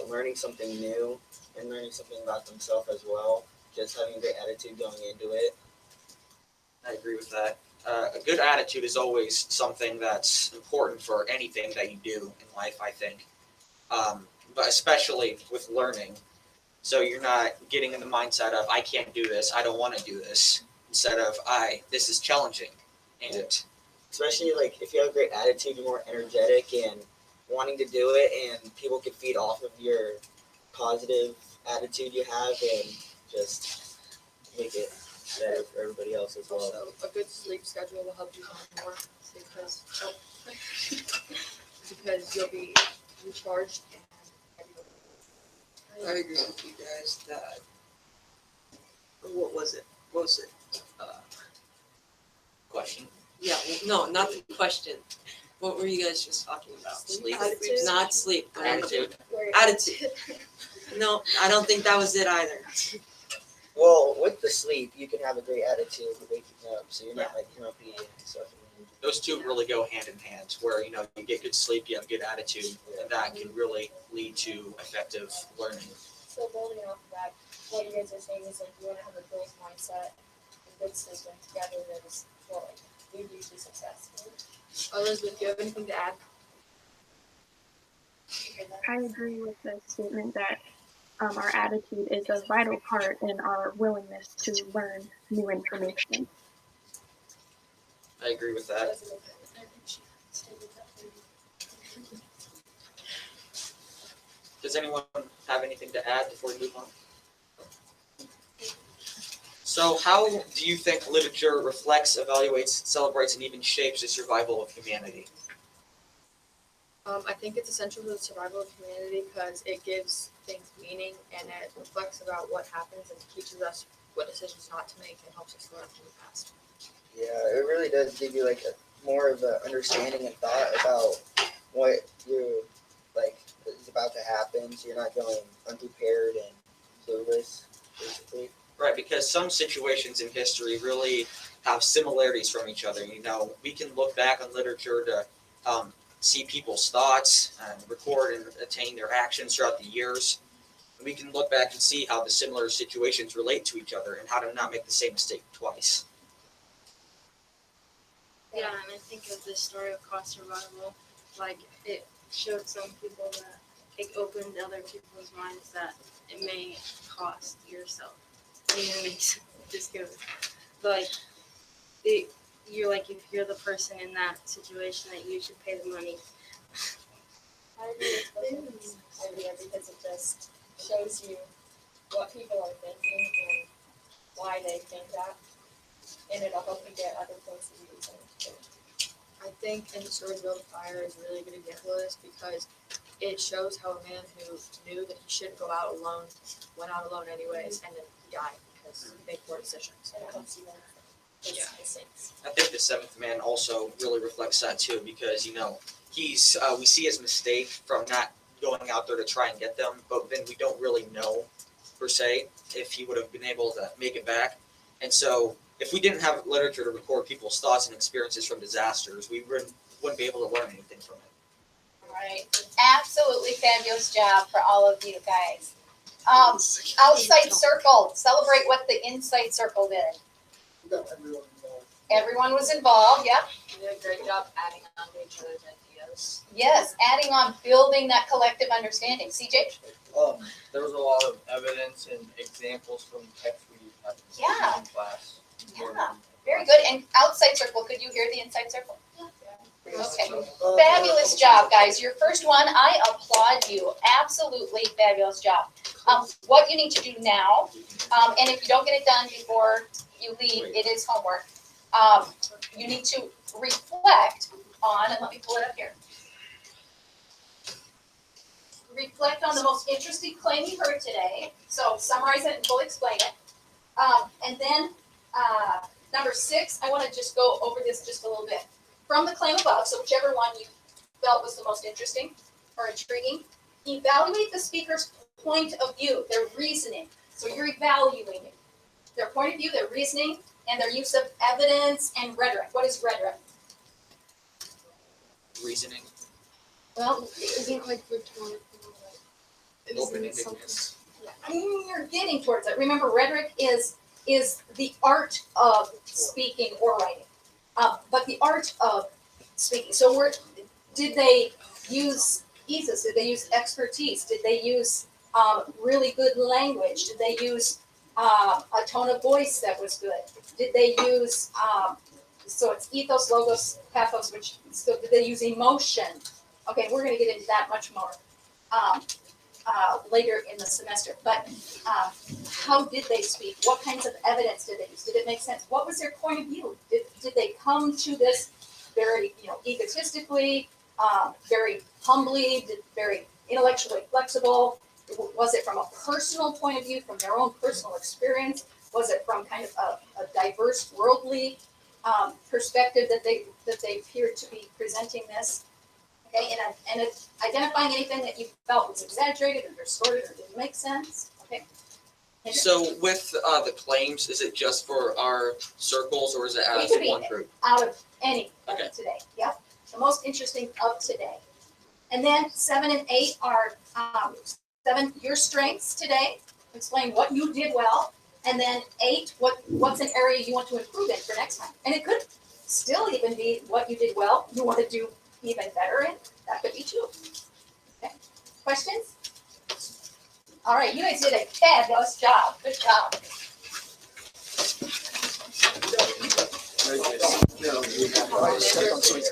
learning something new and learning something about themselves as well. Just having a great attitude going into it. I agree with that. A good attitude is always something that's important for anything that you do in life, I think. But especially with learning. So you're not getting in the mindset of, I can't do this, I don't want to do this. Instead of, this is challenging. And especially if you have a great attitude, you're more energetic and wanting to do it, and people can feed off of your positive attitude you have and just make it better for everybody else as well. Also, a good sleep schedule will help you learn more, because you'll be recharged and ready to learn. I agree with you guys that. What was it? question. Yeah, no, not the question. What were you guys just talking about? Sleep. Attitude. Not sleep. But Attitude. Attitude. No, I don't think that was it either. Well, with the sleep, you can have a great attitude waking up, so you're not grumpy and stuff. Those two really go hand in hand, where you get good sleep, you have a good attitude, and that can really lead to effective learning. So building off of that, what you guys are saying is you want to have a growth mindset and good sleeping together. That is lead you to success. Elizabeth, do you have anything to add? I agree with the statement that our attitude is a vital part in our willingness to learn new information. I agree with that. Does anyone have anything to add before we move on? So how do you think literature reflects, evaluates, celebrates, and even shapes the survival of humanity? I think it's essential to the survival of humanity because it gives things meaning and it reflects about what happens and teaches us what decisions not to make and helps us learn from the past. Yeah, it really does give you more of an understanding and thought about what you're is about to happen, so you're not going unprepared and clueless, basically. Right, because some situations in history really have similarities from each other. We can look back on literature to see people's thoughts and record and attain their actions throughout the years. We can look back and see how the similar situations relate to each other and how to not make the same mistake twice. Yeah, and I think of the story of cost survival, it showed some people that it opened other people's minds that it may cost yourself. Just kidding. But you're if you're the person in that situation, that you should pay the money. I agree with this idea because it just shows you what people are thinking and why they think that, and it'll help you get other points of view. I think In the Story of Build a Fire is a really good example of this because it shows how a man who knew that he shouldn't go out alone went out alone anyways, and then he died because he made poor decisions. And it helps you learn from his mistakes. I think the Seventh Man also really reflects that too, because he's we see his mistake from not going out there to try and get them, but then we don't really know per se, if he would have been able to make it back. And so if we didn't have literature to record people's thoughts and experiences from disasters, we wouldn't be able to learn anything from it. Right. Absolutely fabulous job for all of you guys. Outside circle. Celebrate what the inside circle did. We got everyone involved. Everyone was involved, yep. You did a great job adding on to each other's ideas. Yes, adding on, building that collective understanding. CJ? There was a lot of evidence and examples from text we had Yeah. in class. Yeah, very good. And outside circle, could you hear the inside circle? Okay. Fabulous job, guys. Your first one, I applaud you. Absolutely fabulous job. What you need to do now, and if you don't get it done before you leave, it is homework. You need to reflect on, and let me pull it up here. Reflect on the most interesting claim you heard today. So summarize it and fully explain it. And then number 6, I want to just go over this just a little bit. From the claim above, so whichever one you felt was the most interesting or intriguing, evaluate the speaker's point of view, their reasoning. So you're evaluating their point of view, their reasoning, and their use of evidence and rhetoric. What is rhetoric? Reasoning, Well, Isn't like rhetorical, open-endedness. you're getting towards it. Remember, rhetoric is the art of speaking or writing. But the art of speaking. So did they use eases? Did they use expertise? Did they use really good language? Did they use a tone of voice that was good? Did they use, so it's ethos, logos, pathos, so did they use emotion? Okay, we're going to get into that much more later in the semester. But how did they speak? What kinds of evidence did they use? Did it make sense? What was their point of view? Did they come to this very, egotistically, very humbly, very intellectually flexible? Was it from a personal point of view, from their own personal experience? Was it from kind of a diverse worldly perspective that they appeared to be presenting this? Okay, and it's identifying anything that you felt was exaggerated or distorted or didn't make sense. Okay. So with the claims, is it just for our circles or is it as could be one group? out of any Okay. of today. Yep. The most interesting of today. And then 7 and 8 are 7 your strengths today. Explain what you did well. And then 8, what's an area you want to improve in for next time. And it could still even be what you did well, you want to do even better in. That could be too. Okay. Questions? All right, you guys did a fabulous job. Good job. I stepped on somebody's